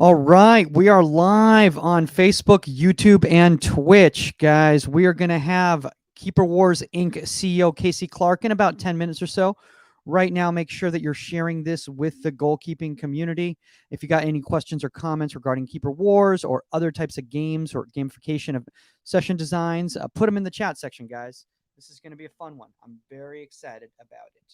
All right, we are live on Facebook, YouTube, and Twitch, guys. We are going to have Keeper Wars Inc. CEO Casey Clark in about 10 minutes or so. Right now, make sure that you're sharing this with the goalkeeping community. If you got any questions or comments regarding Keeper Wars or other types of games or gamification of session designs, put them in the chat section, guys. This is going to be a fun one. I'm very excited about it.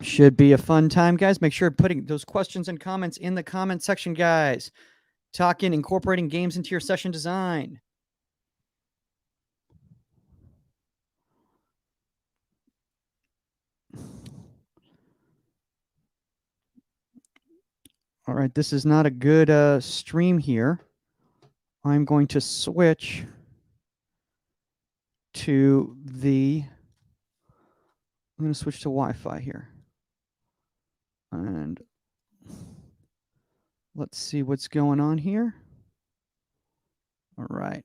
Should be a fun time, guys. Make sure putting those questions and comments in the comment section, guys. Talking, incorporating games into your session design. All right, this is not a good stream here. I'm going to switch to I'm going to switch to Wi-Fi here. And let's see what's going on here. All right.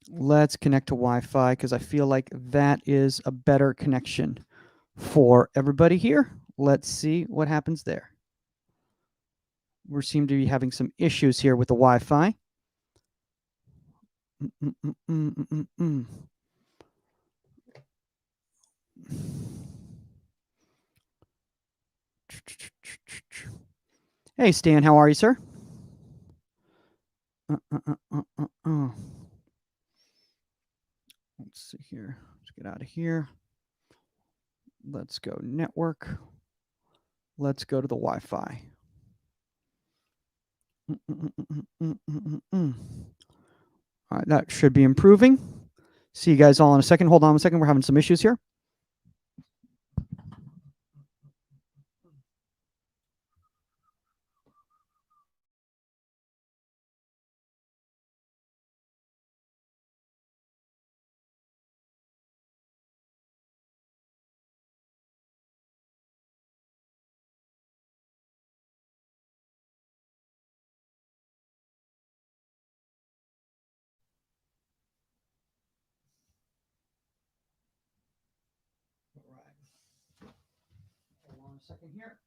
Let's connect to Wi-Fi because I feel like that is a better connection for everybody here. Let's see what happens there. We seem to be having some issues here with the Wi-Fi. Hey, Stan, how are you, sir? Let's see here. Let's get out of here. Let's go network. Let's go to the Wi-Fi. All right, that should be improving. See you guys all in a second. Hold on a second. We're having some issues here. All right. Hold on a second here.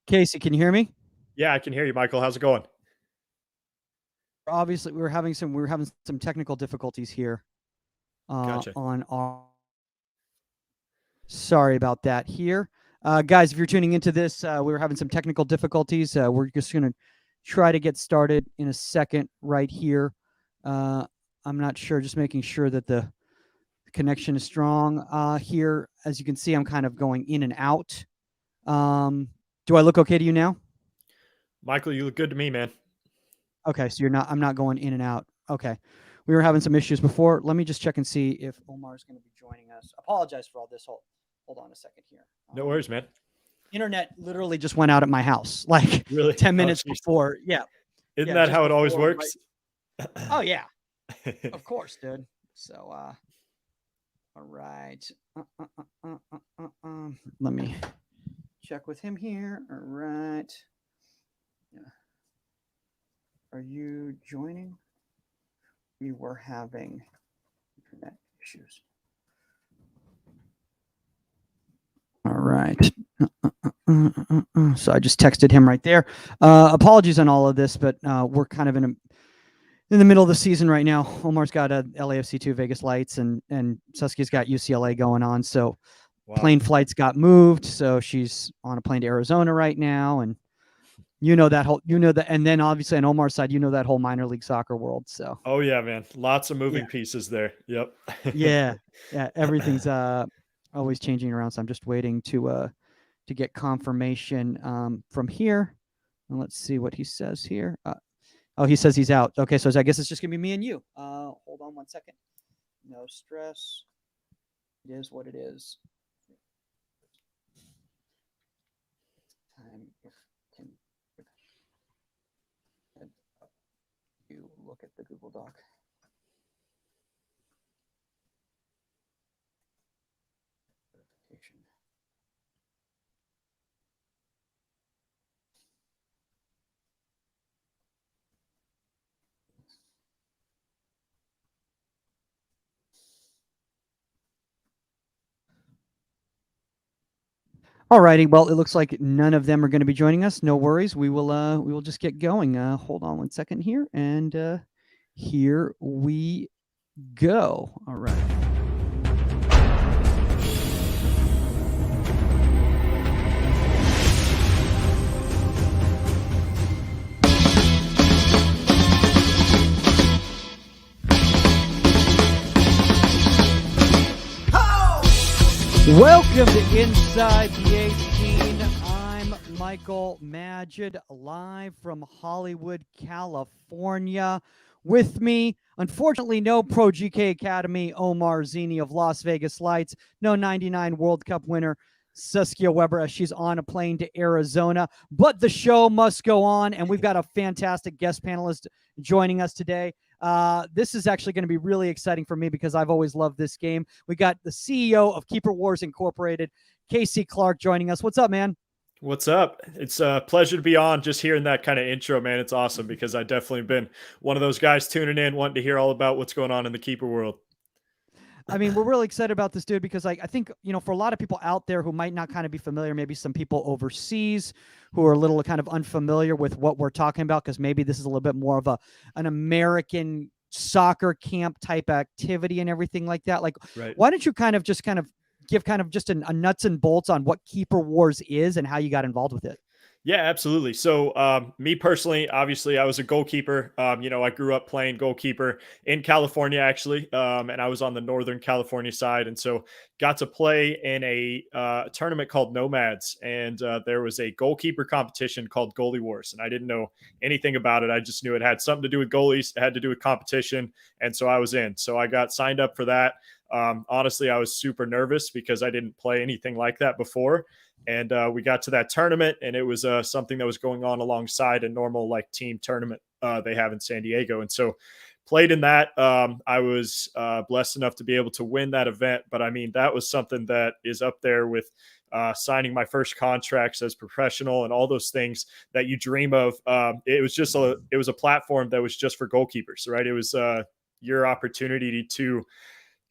Casey, can you hear me? Yeah, I can hear you, Michael. How's it going? Obviously, we were having some technical difficulties here Gotcha. on our. Sorry about that here. Guys, if you're tuning into this, we were having some technical difficulties. We're just going to try to get started in a second right here. I'm not sure, just making sure that the connection is strong here. As you can see, I'm kind of going in and out. Do I look okay to you now? Michael, you look good to me, man. Okay, so I'm not going in and out. Okay. We were having some issues before. Let me just check and see if Omar's going to be joining us. Apologize for all this. Hold on a second here. No worries, man. Internet literally just went out at my house like Really? 10 Oh, minutes jeez. before. Yeah. Isn't Yeah, that just how it always before works? oh yeah. Of course, dude. So all right. Let me check with him here. All right. Yeah. Are you joining? We were having internet issues. All right. So I just texted him right there. Apologies on all of this, but we're kind of in the middle of the season right now. Omar's got a LAFC2 Vegas Lights, and Saskia's got UCLA going on. So Wow. plane flights got moved. So she's on a plane to Arizona right now, and and then obviously on Omar's side, that whole minor league soccer world. So Oh yeah, man. Lots of yeah, moving pieces there. Yep. yeah, everything's always changing around. So I'm just waiting to get confirmation from here. And let's see what he says here. Oh, he says he's out. Okay, so I guess it's just gonna be me and you. Hold on one second. No stress. It is what it is. Time if can you look at the Google Doc. Alrighty, well, it looks like none of them are going to be joining us. No worries. We will just get going. Hold on one second here, and here we go. All right. Welcome to Inside the 18. I'm Michael Magid, live from Hollywood, California. With me, unfortunately, no Pro GK Academy Omar Zini of Las Vegas Lights, no 99 World Cup winner Saskia Weber as she's on a plane to Arizona. But the show must go on, and we've got a fantastic guest panelist joining us today. This is actually going to be really exciting for me because I've always loved this game. We got the CEO of Keeper Wars Incorporated, Casey Clark, joining us. What's up, man? What's up? It's a pleasure to be on. Just hearing that kind of intro, man. It's awesome because I definitely been one of those guys tuning in, wanting to hear all about what's going on in the keeper world. I mean, we're really excited about this, dude, because I think, for a lot of people out there who might not kind of be familiar, maybe some people overseas who are a little kind of unfamiliar with what we're talking about, because maybe this is a little bit more of an American soccer camp type activity and everything like that. Like, Right. Why don't you kind of give just a nuts and bolts on what Keeper Wars is and how you got involved with it? Yeah, absolutely. So, me personally, obviously, I was a goalkeeper. I grew up playing goalkeeper in California, actually, and I was on the Northern California side, and so got to play in a tournament called Nomads, and there was a goalkeeper competition called Goalie Wars, and I didn't know anything about it. I just knew it had something to do with goalies, it had to do with competition, and so I was in. So I got signed up for that. Honestly, I was super nervous because I didn't play anything like that before. And we got to that tournament, and it was something that was going on alongside a normal like team tournament they have in San Diego. And so played in that. I was blessed enough to be able to win that event. But I mean, that was something that is up there with signing my first contracts as professional and all those things that you dream of. It was a platform that was just for goalkeepers, right? It was your opportunity to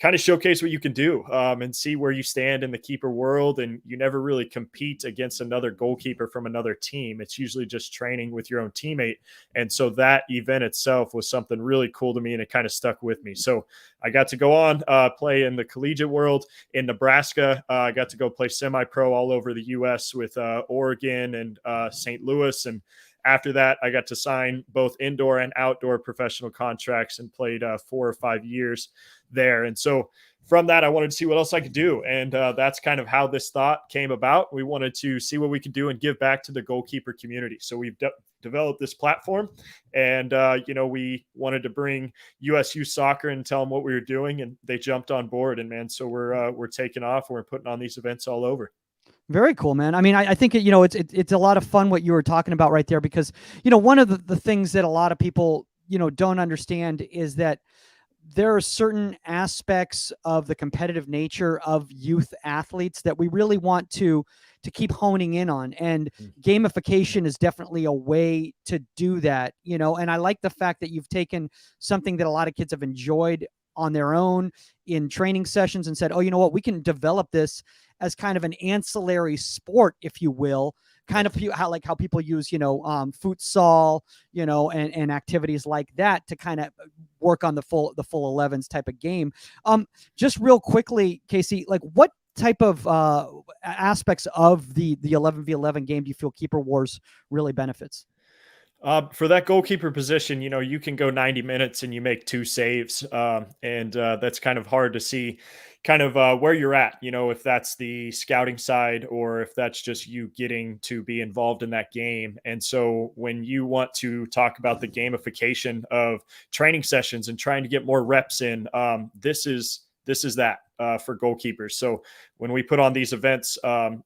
kind of showcase what you can do, and see where you stand in the keeper world. And you never really compete against another goalkeeper from another team. It's usually just training with your own teammate. And so that event itself was something really cool to me, and it kind of stuck with me. So I got to go on, play in the collegiate world in Nebraska. I got to go play semi-pro all over the U.S. with Oregon and St. Louis. And after that, I got to sign both indoor and outdoor professional contracts and played 4 or 5 years there. And so from that, I wanted to see what else I could do. And that's kind of how this thought came about. We wanted to see what we could do and give back to the goalkeeper community. So we've developed this platform, and we wanted to bring USU soccer and tell them what we were doing, and they jumped on board. And man, so we're taking off. We're putting on these events all over. Very cool, man. I mean, I think it's a lot of fun what you were talking about right there, because one of the things that a lot of people don't understand is that there are certain aspects of the competitive nature of youth athletes that we really want to keep honing in on, and gamification is definitely a way to do that. And I like the fact that you've taken something that a lot of kids have enjoyed on their own in training sessions and said, oh, you know what, we can develop this as kind of an ancillary sport, if you will, kind of how people use, futsal, and activities like that to kind of work on the full 11s type of game. Just real quickly, Casey, like what type of aspects of the 11v11 game do you feel Keeper Wars really benefits? For that goalkeeper position, you can go 90 minutes and you make 2 saves. And that's kind of hard to see kind of where you're at, if that's the scouting side or if that's just you getting to be involved in that game. And so when you want to talk about the gamification of training sessions and trying to get more reps in, this is that for goalkeepers. So when we put on these events,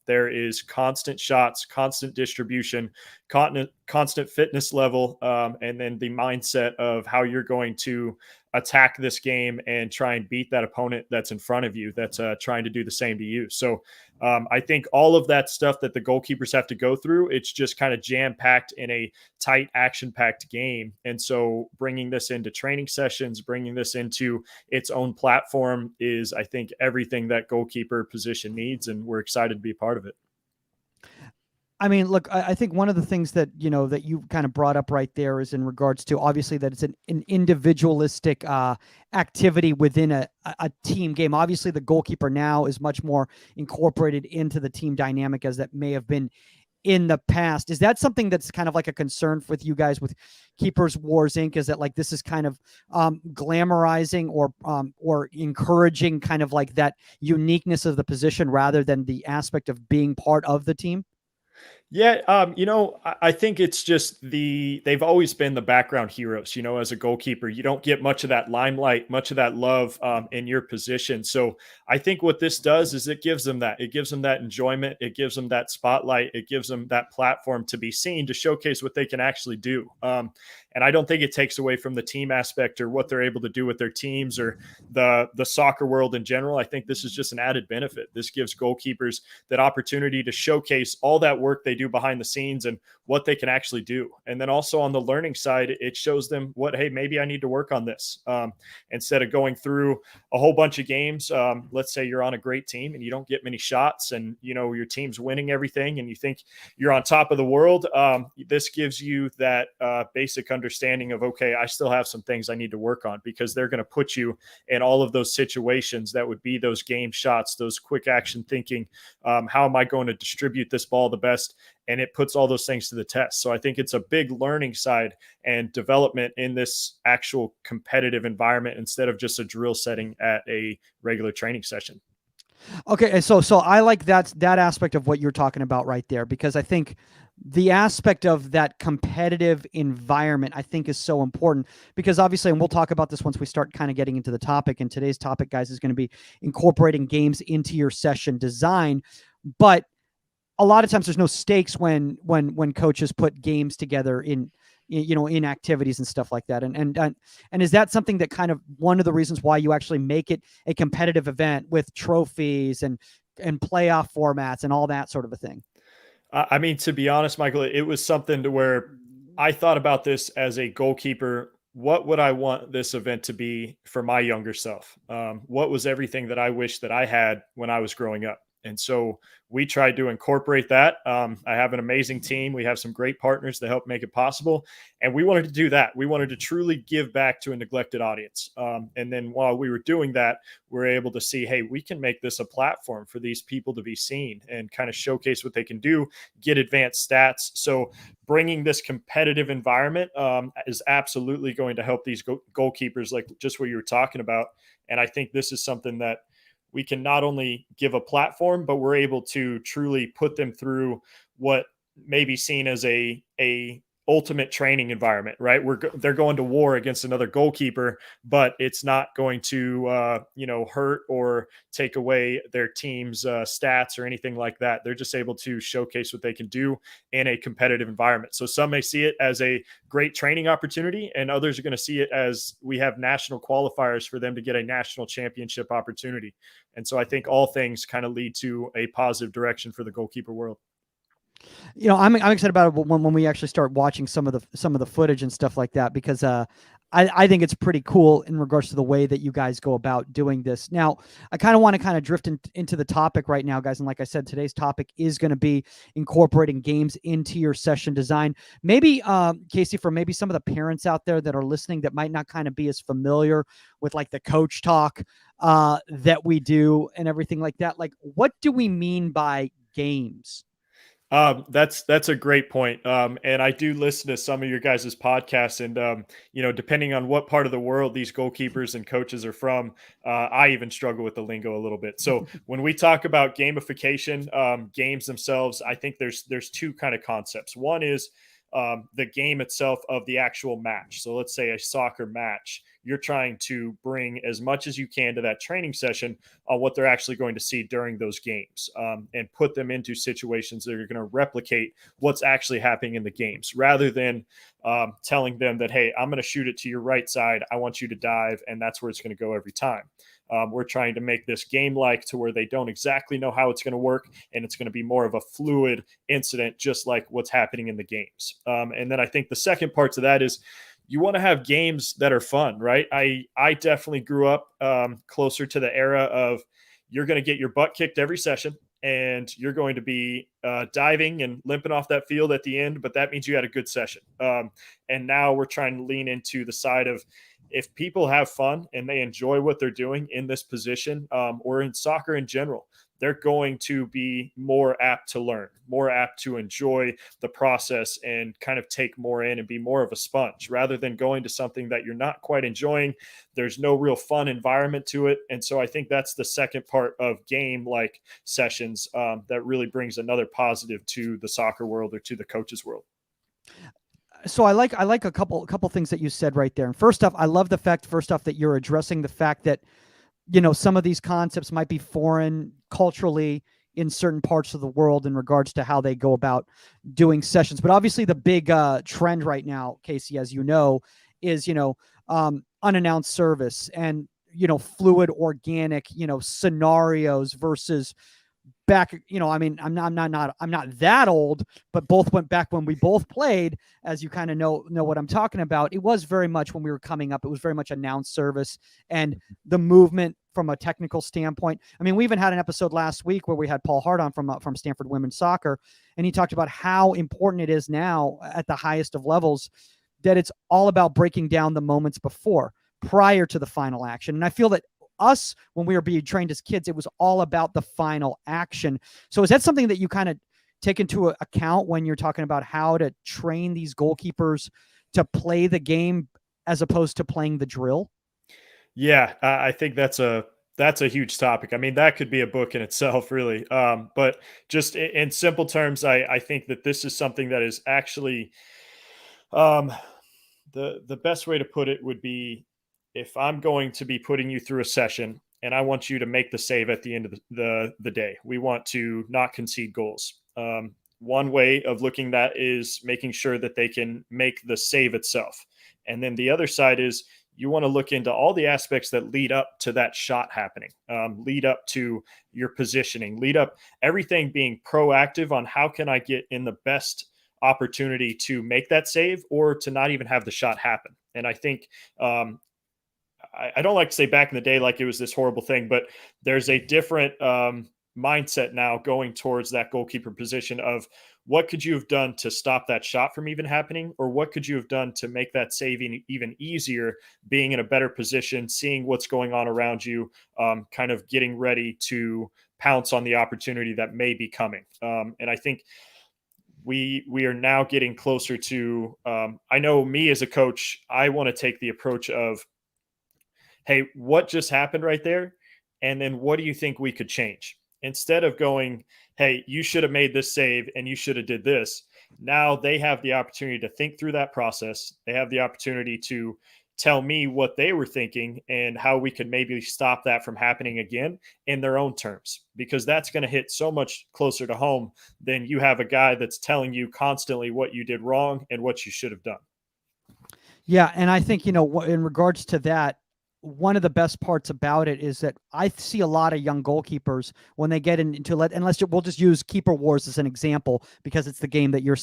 there is constant shots, constant distribution, constant fitness level, and then the mindset of how you're going to attack this game and try and beat that opponent that's in front of you that's trying to do the same to you. So I think all of that stuff that the goalkeepers have to go through, it's just kind of jam-packed in a tight, action-packed game. And so bringing this into training sessions, bringing this into its own platform is, I think, everything that goalkeeper position needs, and we're excited to be a part of it. I mean, look, I think one of the things that that you kind of brought up right there is in regards to, obviously, that it's an individualistic activity within a team game. Obviously, the goalkeeper now is much more incorporated into the team dynamic as that may have been in the past. Is that something that's kind of like a concern with you guys with Keepers Wars Inc? Is that like this is kind of glamorizing or encouraging kind of like that uniqueness of the position rather than the aspect of being part of the team? Yeah, I think it's just they've always been the background heroes. As a goalkeeper, you don't get much of that limelight, much of that love in your position. So I think what this does is it gives them that. It gives them that enjoyment. It gives them that spotlight. It gives them that platform to be seen, to showcase what they can actually do. And I don't think it takes away from the team aspect or what they're able to do with their teams or the soccer world in general. I think this is just an added benefit. This gives goalkeepers that opportunity to showcase all that work they do behind the scenes and what they can actually do. And then also on the learning side, it shows them hey, maybe I need to work on this. Instead of going through a whole bunch of games, let's say you're on a great team and you don't get many shots and, your team's winning everything and you think you're on top of the world. This gives you that basic understanding of, okay, I still have some things I need to work on, because they're going to put you in all of those situations that would be those game shots, those quick action thinking. How am I going to distribute this ball the best? And it puts all those things to the test. So I think it's a big learning side and development in this actual competitive environment instead of just a drill setting at a regular training session. Okay, so I like that aspect of what you're talking about right there, because I think the aspect of that competitive environment, I think, is so important, because obviously, and we'll talk about this once we start kind of getting into the topic, and today's topic, guys, is going to be incorporating games into your session design. But a lot of times there's no stakes when coaches put games together in activities and stuff like that. And is that something that kind of one of the reasons why you actually make it a competitive event with trophies and playoff formats and all that sort of a thing? I mean, to be honest, Michael, it was something to where I thought about this as a goalkeeper what would I want this event to be for my younger self? What was everything that I wish that I had when I was growing up? And so we tried to incorporate that. I have an amazing team. We have some great partners to help make it possible. And we wanted to do that. We wanted to truly give back to a neglected audience. And then while we were doing that, we were able to see, hey, we can make this a platform for these people to be seen and kind of showcase what they can do, get advanced stats. So bringing this competitive environment is absolutely going to help these goalkeepers, like just what you were talking about. And I think this is something that we can not only give a platform, but we're able to truly put them through what may be seen as a ultimate training environment, right? They're going to war against another goalkeeper, but it's not going to hurt or take away their team's stats or anything like that. They're just able to showcase what they can do in a competitive environment. So some may see it as a great training opportunity, and others are going to see it as we have national qualifiers for them to get a national championship opportunity. And so I think all things kind of lead to a positive direction for the goalkeeper world. I'm excited about it when we actually start watching some of the footage and stuff like that, because I think it's pretty cool in regards to the way that you guys go about doing this. Now, I kind of want to drift into the topic right now, guys. And like I said, today's topic is going to be incorporating games into your session design. Maybe, Casey, for maybe some of the parents out there that are listening that might not kind of be as familiar with like the coach talk that we do and everything like that. Like, what do we mean by games? That's a great point. And I do listen to some of your guys' podcasts, and depending on what part of the world these goalkeepers and coaches are from, I even struggle with the lingo a little bit. So when we talk about gamification, games themselves, I think there's two kind of concepts. One is the game itself of the actual match. So let's say a soccer match, you're trying to bring as much as you can to that training session on what they're actually going to see during those games, and put them into situations that are going to replicate what's actually happening in the games, rather than telling them that, hey, I'm going to shoot it to your right side, I want you to dive, and that's where it's going to go every time. We're trying to make this game-like to where they don't exactly know how it's going to work, and it's going to be more of a fluid incident, just like what's happening in the games. And then I think the second part to that is you want to have games that are fun, right? I definitely grew up closer to the era of you're going to get your butt kicked every session, and you're going to be diving and limping off that field at the end, but that means you had a good session. And now we're trying to lean into the side of, if people have fun and they enjoy what they're doing in this position, or in soccer in general, they're going to be more apt to learn, more apt to enjoy the process and kind of take more in and be more of a sponge, rather than going to something that you're not quite enjoying. There's no real fun environment to it. And so I think that's the second part of game-like sessions that really brings another positive to the soccer world or to the coaches world. So I like a couple things that you said right there. And first off, I love the fact that you're addressing the fact that some of these concepts might be foreign culturally in certain parts of the world in regards to how they go about doing sessions. But obviously the big trend right now, Casey, as you know, is unannounced service and fluid, organic scenarios versus back, I'm not that old, but both went back when we both played, as you kind of know what I'm talking about. It was very much, when we were coming up, it was very much announced service and the movement from a technical standpoint. I mean, we even had an episode last week where we had Paul Hart on from Stanford Women's Soccer, and he talked about how important it is now at the highest of levels that it's all about breaking down the moments prior to the final action. And I feel that us, when we were being trained as kids, it was all about the final action. So is that something that you kind of take into account when you're talking about how to train these goalkeepers to play the game as opposed to playing the drill? Yeah, I think that's a huge topic. I mean, that could be a book in itself, really. But just in simple terms, I think that this is something that is actually, the best way to put it would be, if I'm going to be putting you through a session and I want you to make the save at the end of the day, we want to not concede goals. One way of looking at that is making sure that they can make the save itself. And then the other side is, you want to look into all the aspects that lead up to that shot happening, lead up to your positioning, lead up everything, being proactive on how can I get in the best opportunity to make that save or to not even have the shot happen. And I think I don't like to say back in the day like it was this horrible thing, but there's a different mindset now going towards that goalkeeper position of what could you have done to stop that shot from even happening, or what could you have done to make that saving even easier, being in a better position, seeing what's going on around you, kind of getting ready to pounce on the opportunity that may be coming. And I think we are now getting closer to. I know me as a coach, I want to take the approach of, hey, what just happened right there? And then what do you think we could change? Instead of going, hey, you should have made this save and you should have did this. Now they have the opportunity to think through that process. They have the opportunity to tell me what they were thinking and how we could maybe stop that from happening again in their own terms, because that's going to hit so much closer to home than you have a guy that's telling you constantly what you did wrong and what you should have done. Yeah, and I think, in regards to that, one of the best parts about it is that I see a lot of young goalkeepers when they get we'll just use Keeper Wars as an example because it's the game that you're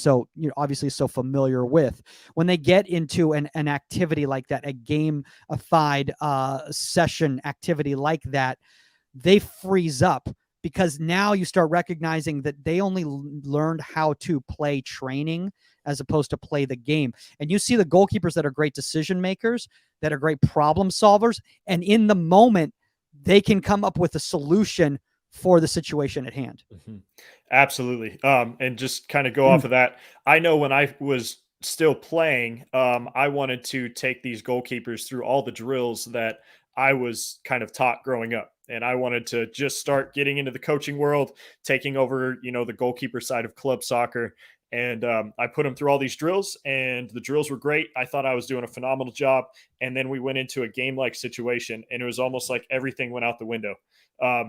obviously so familiar with. When they get into an activity like that, a gamified session activity like that, they freeze up because now you start recognizing that they only learned how to play training as opposed to play the game. And you see the goalkeepers that are great decision makers, that are great problem solvers, and in the moment, they can come up with a solution for the situation at hand. Mm-hmm. Absolutely. And just kind of go off of that. I know when I was still playing, I wanted to take these goalkeepers through all the drills that I was kind of taught growing up. And I wanted to just start getting into the coaching world, taking over, the goalkeeper side of club soccer. And I put them through all these drills, and the drills were great. I thought I was doing a phenomenal job. And then we went into a game-like situation, and it was almost like everything went out the window.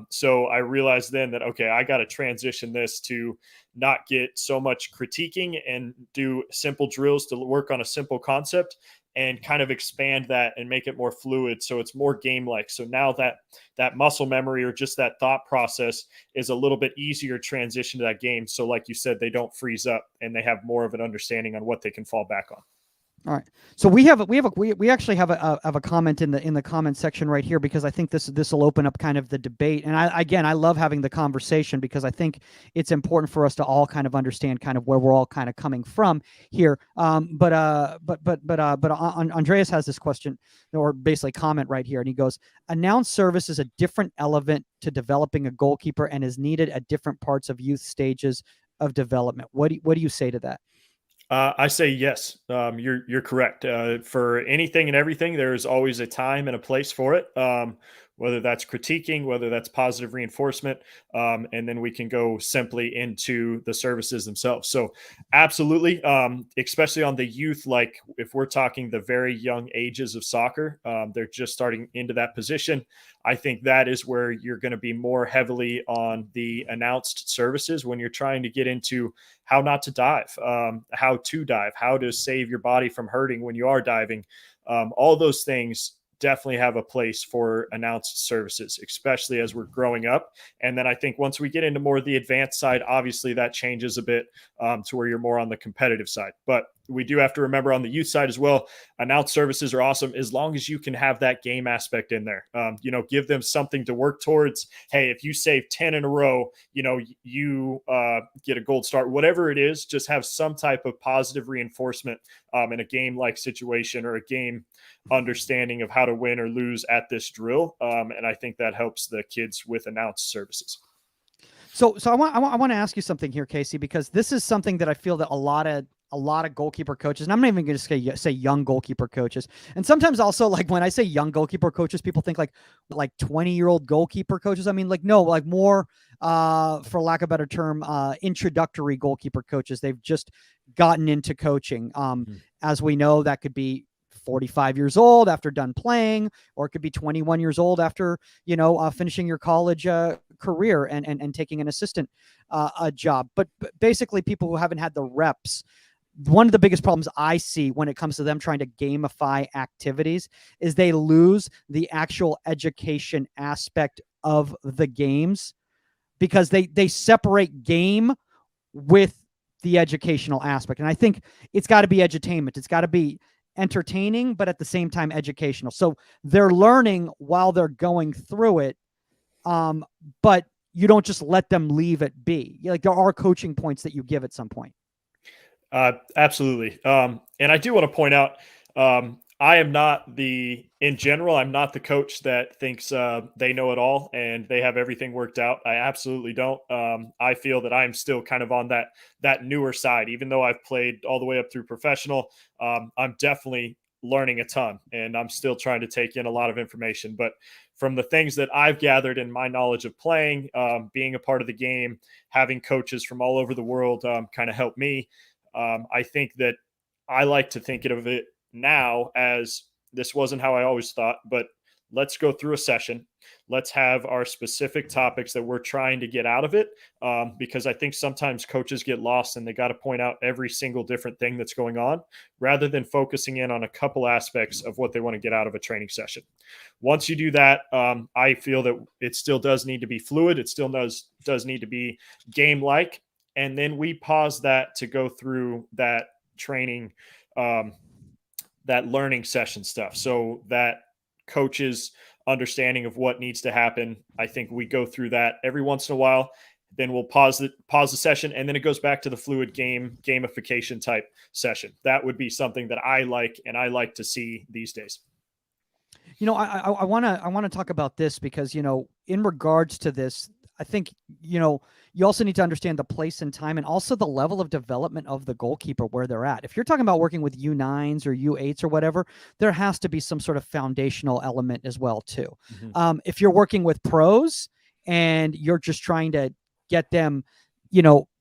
So I realized then that, okay, I got to transition this to not get so much critiquing and do simple drills to work on a simple concept and kind of expand that and make it more fluid so it's more game-like. So now that muscle memory or just that thought process is a little bit easier transition to that game. So like you said, they don't freeze up and they have more of an understanding on what they can fall back on. All right. So we actually have a comment in the comment section right here, because I think this will open up kind of the debate. And I love having the conversation because I think it's important for us to all kind of understand kind of where we're all kind of coming from here. But Andreas has this question or basically comment right here, and he goes, "Announced service is a different element to developing a goalkeeper and is needed at different parts of youth stages of development." What do you say to that? I say yes. You're correct. For anything and everything, there is always a time and a place for it. Whether that's critiquing, whether that's positive reinforcement, and then we can go simply into the services themselves. So, absolutely, especially on the youth, like if we're talking the very young ages of soccer, they're just starting into that position. I think that is where you're going to be more heavily on the announced services when you're trying to get into how not to dive, how to dive, how to save your body from hurting when you are diving. All those things definitely have a place for announced services, especially as we're growing up. And then I think once we get into more of the advanced side, obviously that changes a bit to where you're more on the competitive side. But we do have to remember on the youth side as well, announced services are awesome as long as you can have that game aspect in there. Give them something to work towards. Hey, if you save 10 in a row, you get a gold star, whatever it is, just have some type of positive reinforcement in a game-like situation or a game understanding of how to win or lose at this drill. And I think that helps the kids with announced services. So I want to ask you something here, Casey, because this is something that I feel that a lot of goalkeeper coaches, and I'm not even going to say young goalkeeper coaches, and sometimes also like when I say young goalkeeper coaches, people think like 20-year-old goalkeeper coaches. I mean, like no, like more for lack of a better term, introductory goalkeeper coaches. They've just gotten into coaching. As we know, that could be 45 years old after done playing, or it could be 21 years old after, finishing your college career and taking an assistant job. But basically people who haven't had the reps. One of the biggest problems I see when it comes to them trying to gamify activities is they lose the actual education aspect of the games because they separate game with the educational aspect. And I think it's got to be edutainment. It's got to be entertaining, but at the same time educational. So they're learning while they're going through it. But you don't just let them leave it be. Like, there are coaching points that you give at some point. Absolutely. And I do want to point out, I am not in general, I'm not the coach that thinks they know it all and they have everything worked out. I absolutely don't. I feel that I'm still kind of on that newer side, even though I've played all the way up through professional. I'm definitely learning a ton, and I'm still trying to take in a lot of information. But from the things that I've gathered in my knowledge of playing, being a part of the game, having coaches from all over the world kind of help me. I think that I like to think of it now as, this wasn't how I always thought, but let's go through a session. Let's have our specific topics that we're trying to get out of it. Because I think sometimes coaches get lost and they got to point out every single different thing that's going on rather than focusing in on a couple aspects of what they want to get out of a training session. Once you do that, I feel that it still does need to be fluid. It still does need to be game-like. And then we pause that to go through that training, that learning session stuff. So that coaches understanding of what needs to happen. I think we go through that every once in a while. Then we'll pause the session, and then it goes back to the fluid gamification type session. That would be something that I like, and I like to see these days. I want to talk about this because, in regards to this, I think, you also need to understand the place and time and also the level of development of the goalkeeper, where they're at. If you're talking about working with U9s or U8s or whatever, there has to be some sort of foundational element as well, too. Mm-hmm. If you're working with pros and you're just trying to get them,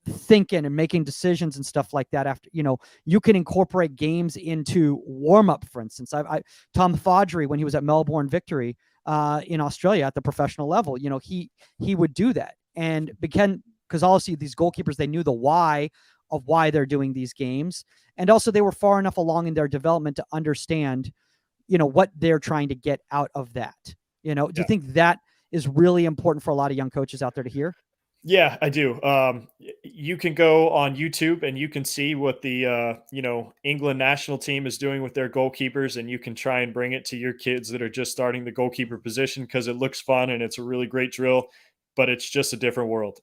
thinking and making decisions and stuff like that, after, you can incorporate games into warm-up, for instance. Tom Fodry, when he was at Melbourne Victory, in Australia at the professional level, he would do that. And because obviously these goalkeepers, they knew the why of why they're doing these games. And also they were far enough along in their development to understand, what they're trying to get out of that. Do you think that is really important for a lot of young coaches out there to hear? Yeah, I do. You can go on YouTube and you can see what the England national team is doing with their goalkeepers, and you can try and bring it to your kids that are just starting the goalkeeper position because it looks fun and it's a really great drill, but it's just a different world.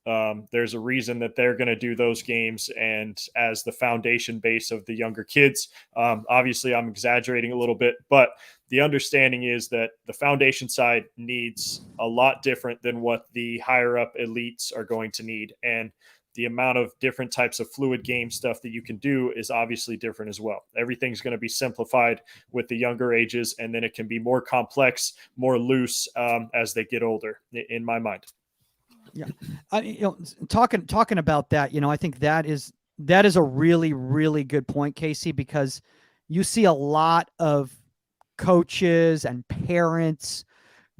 There's a reason that they're going to do those games, and as the foundation base of the younger kids. Obviously, I'm exaggerating a little bit, but the understanding is that the foundation side needs a lot different than what the higher up elites are going to need. And the amount of different types of fluid game stuff that you can do is obviously different as well. Everything's going to be simplified with the younger ages, and then it can be more complex, more loose as they get older, in my mind. Yeah. Talking about that, I think that is a really, really good point, Casey, because you see a lot of coaches and parents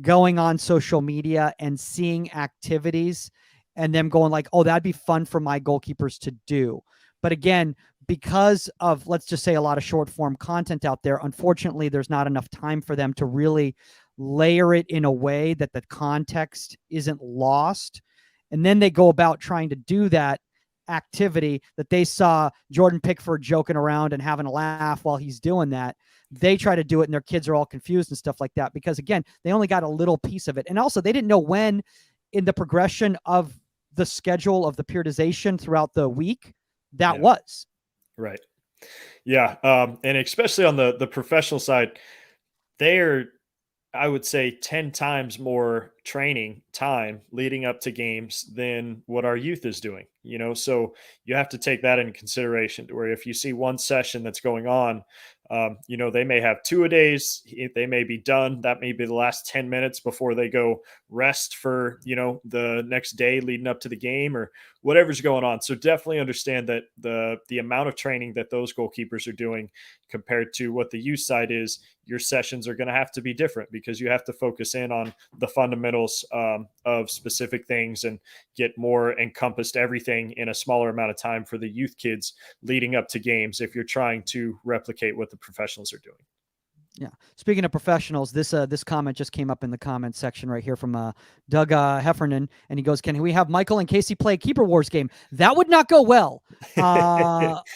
going on social media and seeing activities and them going like, oh, that'd be fun for my goalkeepers to do. But again, because of, let's just say, a lot of short form content out there, unfortunately, there's not enough time for them to really layer it in a way that the context isn't lost. And then they go about trying to do that activity that they saw Jordan Pickford joking around and having a laugh while he's doing that. They try to do it and their kids are all confused and stuff like that, because again, they only got a little piece of it. And also they didn't know when in the progression of the schedule of the periodization throughout the week that was. Right. Yeah. And especially on the professional side, they're, I would say, 10 times more training time leading up to games than what our youth is doing, so you have to take that into consideration, to where if you see one session that's going on, they may have 2 a days. They may be done. That may be the last 10 minutes before they go rest for, the next day leading up to the game or whatever's going on. So definitely understand that the amount of training that those goalkeepers are doing compared to what the youth side is, your sessions are going to have to be different, because you have to focus in on the fundamentals of specific things and get more encompassed everything in a smaller amount of time for the youth kids leading up to games, if you're trying to replicate what the professionals are doing. Yeah. Speaking of professionals, this comment just came up in the comment section right here from Doug Heffernan, and he goes, "Can we have Michael and Casey play a Keeper Wars game?" That would not go well.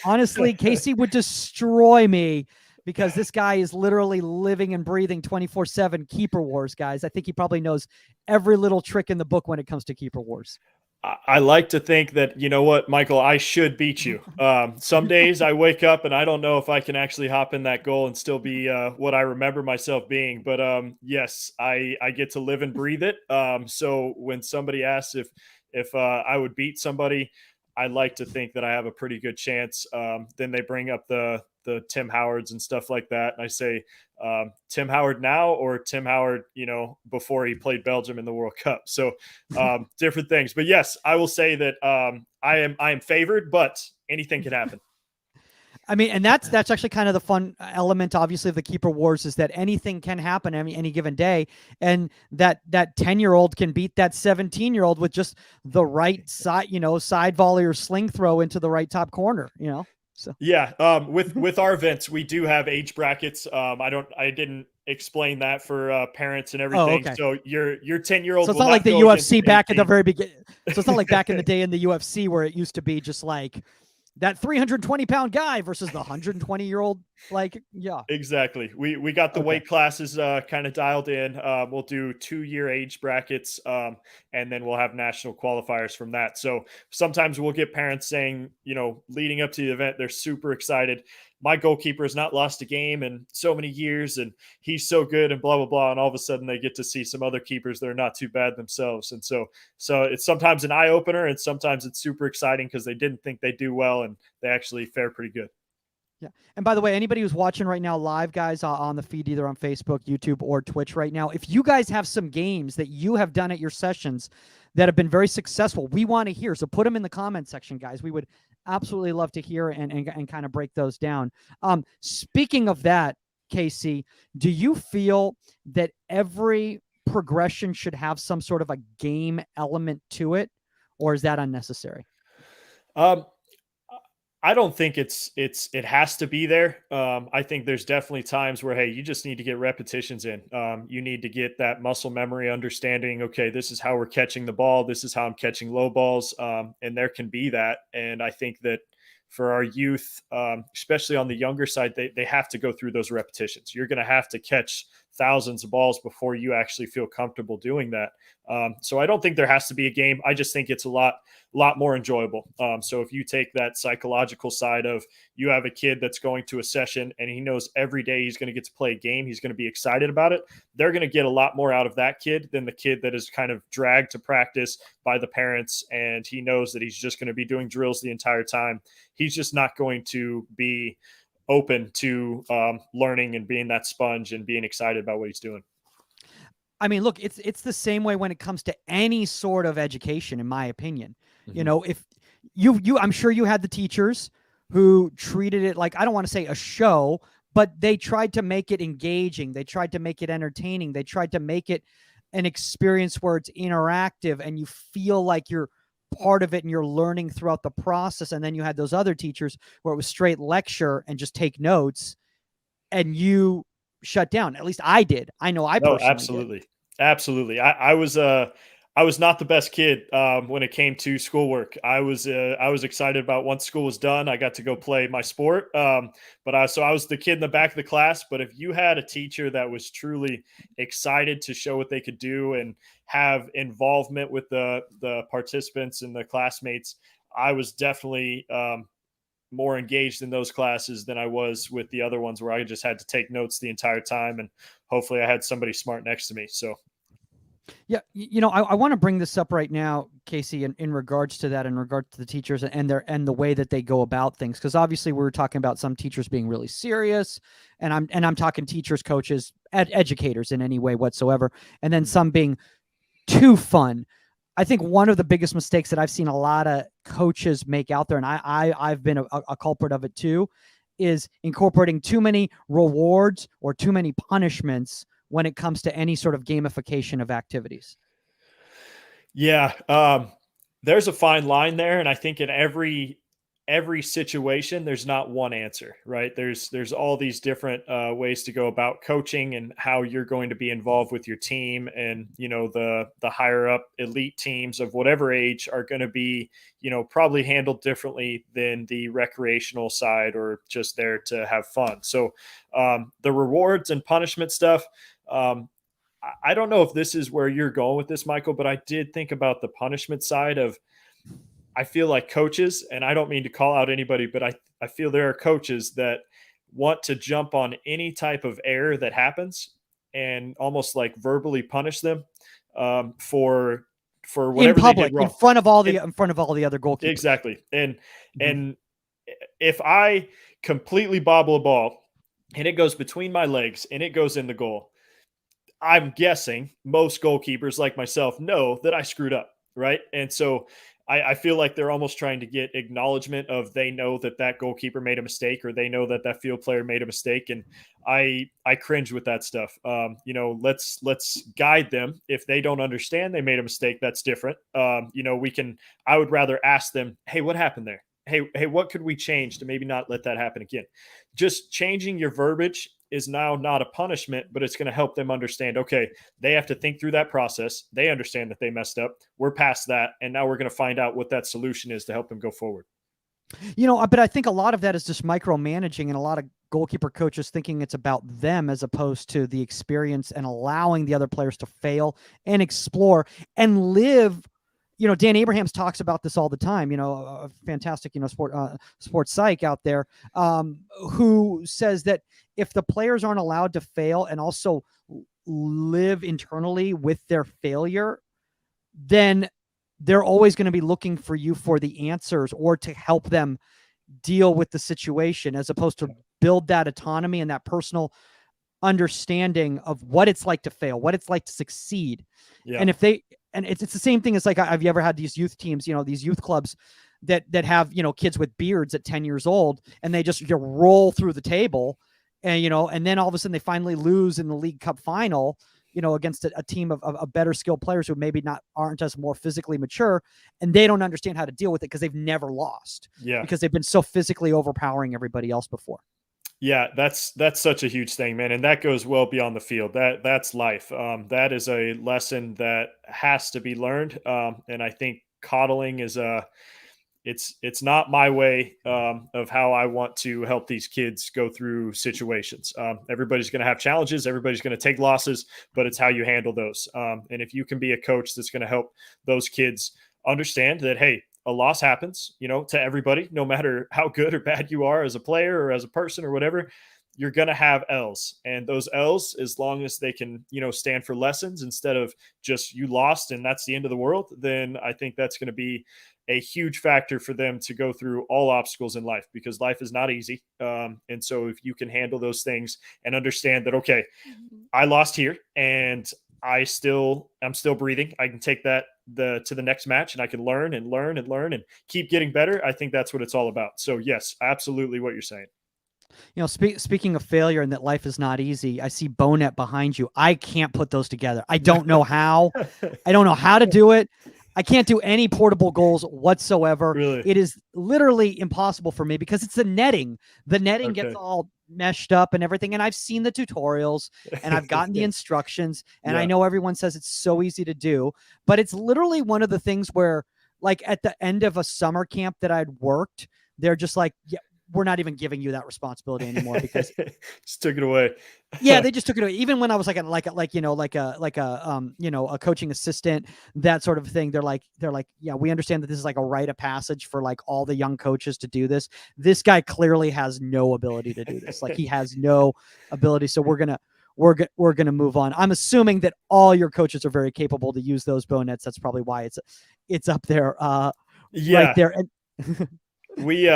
Honestly, Casey would destroy me because this guy is literally living and breathing 24/7 Keeper Wars, guys. I think he probably knows every little trick in the book when it comes to Keeper Wars. I like to think that, you know what, Michael, I should beat you. Some days I wake up and I don't know if I can actually hop in that goal and still be what I remember myself being. But yes, I get to live and breathe it. So when somebody asks if I would beat somebody, I like to think that I have a pretty good chance. Then they bring up the Tim Howards and stuff like that, and I say, Tim Howard now or Tim Howard, before he played Belgium in the World Cup. So different things. But yes, I will say that I am favored, but anything can happen. I mean, and that's actually kind of the fun element, obviously, of the Keeper Wars, is that anything can happen any given day, and that 10-year-old can beat that 17-year-old with just the right side, side volley or sling throw into the right top corner. So yeah, with our events, we do have age brackets. I didn't explain that for parents and everything. okay. So your 10-year-old. So it's not like the UFC back at the very beginning. So it's not like back in the day in the UFC where it used to be just like that 320-pound guy versus the 120-year-old. Like, yeah, exactly. We got the weight classes kind of dialed in. We'll do 2-year age brackets, and then we'll have national qualifiers from that. So sometimes we'll get parents saying, leading up to the event, they're super excited. My goalkeeper has not lost a game in so many years, and he's so good, and blah blah blah. And all of a sudden, they get to see some other keepers that are not too bad themselves. And so it's sometimes an eye opener, and sometimes it's super exciting because they didn't think they'd do well, and they actually fare pretty good. Yeah. And by the way, anybody who's watching right now live, guys, on the feed, either on Facebook, YouTube, or Twitch right now, if you guys have some games that you have done at your sessions that have been very successful, we want to hear. So put them in the comment section, guys. We would absolutely love to hear and kind of break those down. Speaking of that, Casey, do you feel that every progression should have some sort of a game element to it, or is that unnecessary? I don't think it has to be there. I think there's definitely times where, hey, you just need to get repetitions in. You need to get that muscle memory understanding. Okay, this is how we're catching the ball. This is how I'm catching low balls. And there can be that. And I think that for our youth, especially on the younger side, they have to go through those repetitions. You're going to have to catch thousands of balls before you actually feel comfortable doing that. So I don't think there has to be a game. I just think it's a lot more enjoyable. So if you take that psychological side of, you have a kid that's going to a session and he knows every day he's going to get to play a game, he's going to be excited about it. They're going to get a lot more out of that kid than the kid that is kind of dragged to practice by the parents. And he knows that he's just going to be doing drills the entire time. He's just not going to be open to learning and being that sponge and being excited about what he's doing. I mean, look, it's the same way when it comes to any sort of education, in my opinion. Mm-hmm. If I'm sure you had the teachers who treated it like, I don't want to say a show, but they tried to make it engaging. They tried to make it entertaining. They tried to make it an experience where it's interactive and you feel like you're part of it and you're learning throughout the process. And then you had those other teachers where it was straight lecture and just take notes, and you shut down. At least I did. I know I personally absolutely did. Absolutely. I was not the best kid when it came to schoolwork. I was excited about once school was done, I got to go play my sport. But I was the kid in the back of the class. But if you had a teacher that was truly excited to show what they could do and have involvement with the participants and the classmates, I was definitely more engaged in those classes than I was with the other ones where I just had to take notes the entire time, and hopefully I had somebody smart next to me. So yeah, I want to bring this up right now, Casey, in regards to that, in regards to the teachers and the way that they go about things, because obviously we were talking about some teachers being really serious, and I'm talking teachers, coaches, educators in any way whatsoever, and then some being too fun. I think one of the biggest mistakes that I've seen a lot of coaches make out there, and I've been a culprit of it too, is incorporating too many rewards or too many punishments when it comes to any sort of gamification of activities. Yeah, there's a fine line there, and I think in every every situation, there's not one answer, right? There's all these different ways to go about coaching and how you're going to be involved with your team. And the higher up elite teams of whatever age are going to be probably handled differently than the recreational side or just there to have fun. So the rewards and punishment stuff. I don't know if this is where you're going with this, Michael, but I did think about the punishment side of, I feel like coaches, and I don't mean to call out anybody, but I feel there are coaches that want to jump on any type of error that happens and almost like verbally punish them for In whatever they did public, in wrong. front of all the other goalkeepers. Exactly. And if I completely bobble a ball and it goes between my legs and it goes in the goal, I'm guessing most goalkeepers like myself know that I screwed up, right? And so I feel like they're almost trying to get acknowledgement of, they know that that goalkeeper made a mistake, or they know that that field player made a mistake, and I cringe with that stuff. Let's guide them. If they don't understand they made a mistake, that's different. We can. I would rather ask them, hey, what happened there? Hey, what could we change to maybe not let that happen again? Just changing your verbiage is now not a punishment, but it's going to help them understand, okay, they have to think through that process. They understand that they messed up. We're past that. And now we're going to find out what that solution is to help them go forward. But I think a lot of that is just micromanaging, and a lot of goalkeeper coaches thinking it's about them as opposed to the experience, and allowing the other players to fail and explore and live. Dan Abrahams talks about this all the time, a fantastic, sports psych out there, who says that if the players aren't allowed to fail and also live internally with their failure, then they're always going to be looking for you for the answers or to help them deal with the situation, as opposed to build that autonomy and that personal understanding of what it's like to fail, what it's like to succeed. Yeah. And it's the same thing as, like, have you ever had these youth teams, these youth clubs that have, kids with beards at 10 years old, and they just roll through the table, and, and then all of a sudden they finally lose in the League Cup final, against a team of better skilled players who maybe aren't as more physically mature, and they don't understand how to deal with it because they've never lost. Yeah. Because they've been so physically overpowering everybody else before. Yeah, that's such a huge thing, man. And that goes well beyond the field. That's life. That is a lesson that has to be learned. And I think coddling is it's not my way of how I want to help these kids go through situations. Everybody's going to have challenges. Everybody's going to take losses, but it's how you handle those. And if you can be a coach that's going to help those kids understand that, hey, a loss happens, to everybody, no matter how good or bad you are as a player or as a person or whatever, you're going to have L's, and those L's, as long as they can, stand for lessons instead of just you lost and that's the end of the world, then I think that's going to be a huge factor for them to go through all obstacles in life, because life is not easy. And so if you can handle those things and understand that, okay, I lost here and I'm still breathing, I can take that to the next match, and I can learn and learn and learn and keep getting better. I think that's what it's all about. So yes, absolutely what you're saying. Speaking of failure and that life is not easy, I see Bonet behind you. I can't put those together. I don't know how. I don't know how to do it. I can't do any portable goals whatsoever. Really? It is literally impossible for me because it's the netting. The netting gets all meshed up and everything. And I've seen the tutorials and I've gotten the instructions, and I know everyone says it's so easy to do, but it's literally one of the things where, like, at the end of a summer camp that I'd worked, they're just like, yeah, we're not even giving you that responsibility anymore because just took it away. Yeah, they just took it away. Even when I was like a coaching assistant, that sort of thing, they're like, yeah, we understand that this is like a rite of passage for like all the young coaches to do this. This guy clearly has no ability to do this. Like, he has no ability. So we're gonna move on. I'm assuming that all your coaches are very capable to use those bonnets. That's probably why it's up there, right there. And we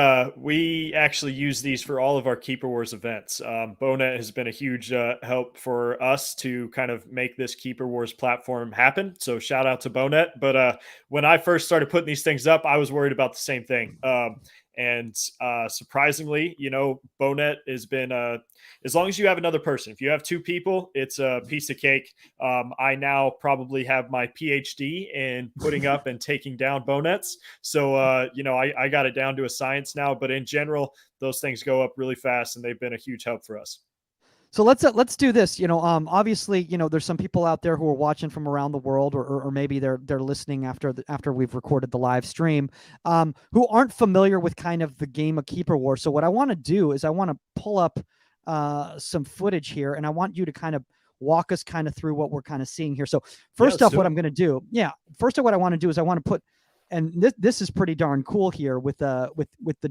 actually use these for all of our Keeper Wars events. Bonet has been a huge help for us to kind of make this Keeper Wars platform happen. So shout out to Bonet. But when I first started putting these things up, I was worried about the same thing. And surprisingly, Bonet has been as long as you have another person. If you have two people, it's a piece of cake. I now probably have my PhD in putting up and taking down Bonets. So I got it down to a science now. But in general, those things go up really fast, and they've been a huge help for us. So let's do this. Obviously, there's some people out there who are watching from around the world, or maybe they're listening after we've recorded the live stream, who aren't familiar with kind of the game of Keeper War. So what I want to do is I want to pull up some footage here, and I want you to kind of walk us kind of through what we're kind of seeing here. So first off, what I'm going to do, first off, what I want to do is I want to put, and this is pretty darn cool here with the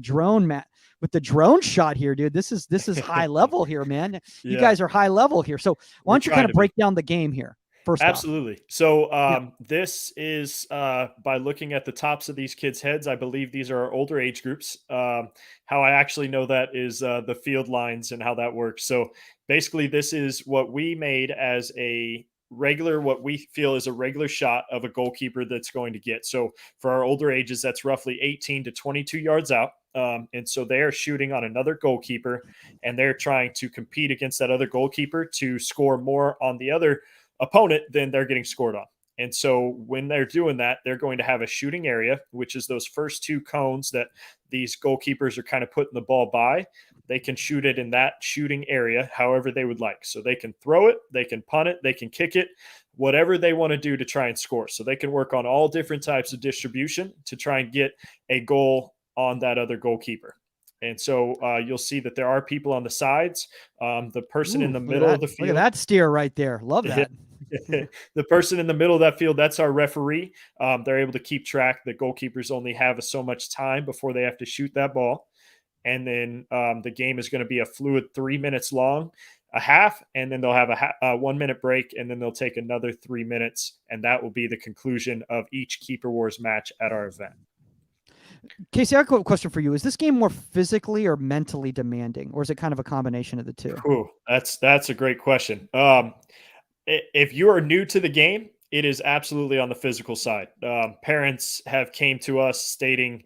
drone with the drone shot here, dude. This is high level here, man. You guys are high level here. So why don't you kind of break down the game here? First Absolutely. Off. So this is by looking at the tops of these kids' heads. I believe these are our older age groups. How I actually know that is the field lines and how that works. So basically, this is what we made as a regular, what we feel is a regular shot of a goalkeeper that's going to get. So for our older ages, that's roughly 18 to 22 yards out. And so they are shooting on another goalkeeper, and they're trying to compete against that other goalkeeper to score more on the other opponent than they're getting scored on. And so when they're doing that, they're going to have a shooting area, which is those first two cones that these goalkeepers are kind of putting the ball by. They can shoot it in that shooting area however they would like. So they can throw it, they can punt it, they can kick it, whatever they want to do to try and score. So they can work on all different types of distribution to try and get a goal on that other goalkeeper. And so you'll see that there are people on the sides. The person in the middle of the field. Look at that steer right there. Love that. The person in the middle of that field, that's our referee. They're able to keep track that goalkeepers only have so much time before they have to shoot that ball. And then the game is going to be a fluid 3 minutes long, a half, and then they'll have a 1 minute break, and then they'll take another 3 minutes, and that will be the conclusion of each Keeper Wars match at our event. Casey, I have a question for you. Is this game more physically or mentally demanding, or is it kind of a combination of the two? Ooh, that's a great question. If you are new to the game, it is absolutely on the physical side. Parents have came to us stating,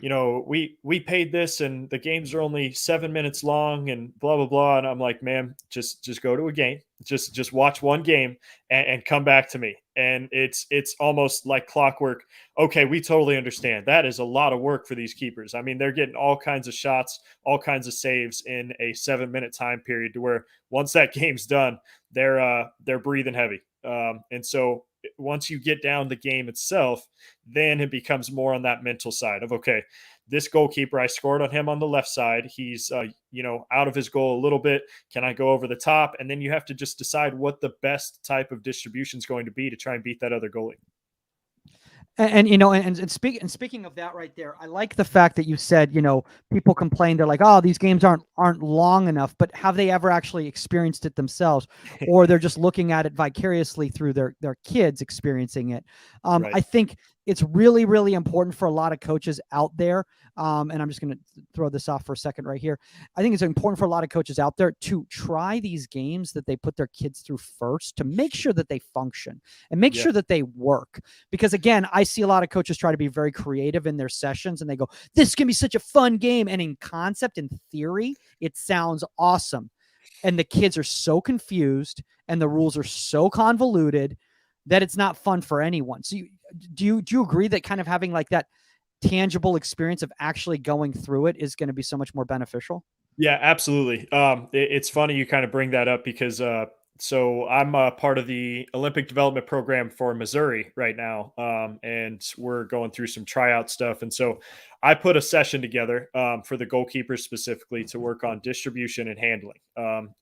we paid this and the games are only 7 minutes long and blah, blah, blah. And I'm like, man, just go to a game, just watch one game and come back to me. And it's almost like clockwork. Okay, we totally understand. That is a lot of work for these keepers. I mean, they're getting all kinds of shots, all kinds of saves in a 7 minute time period to where once that game's done, they're breathing heavy. And so once you get down the game itself, then it becomes more on that mental side of, okay, this goalkeeper, I scored on him on the left side. He's, out of his goal a little bit. Can I go over the top? And then you have to just decide what the best type of distribution is going to be to try and beat that other goalie. And speaking of that right there, I like the fact that you said, people complain. They're like, oh, these games aren't long enough, but have they ever actually experienced it themselves? Or they're just looking at it vicariously through their kids experiencing it. Right. I think it's really, really important for a lot of coaches out there. And I'm just going to throw this off for a second right here. I think it's important for a lot of coaches out there to try these games that they put their kids through first to make sure that they function and make sure that they work. Because again, I see a lot of coaches try to be very creative in their sessions and they go, this can be such a fun game. And in concept, in theory, it sounds awesome. And the kids are so confused and the rules are so convoluted that it's not fun for anyone. So do you agree that kind of having like that tangible experience of actually going through it is going to be so much more beneficial? Yeah, absolutely. It's funny you kind of bring that up because so I'm a part of the Olympic development program for Missouri right now, and we're going through some tryout stuff. And so I put a session together for the goalkeepers specifically to work on distribution and handling.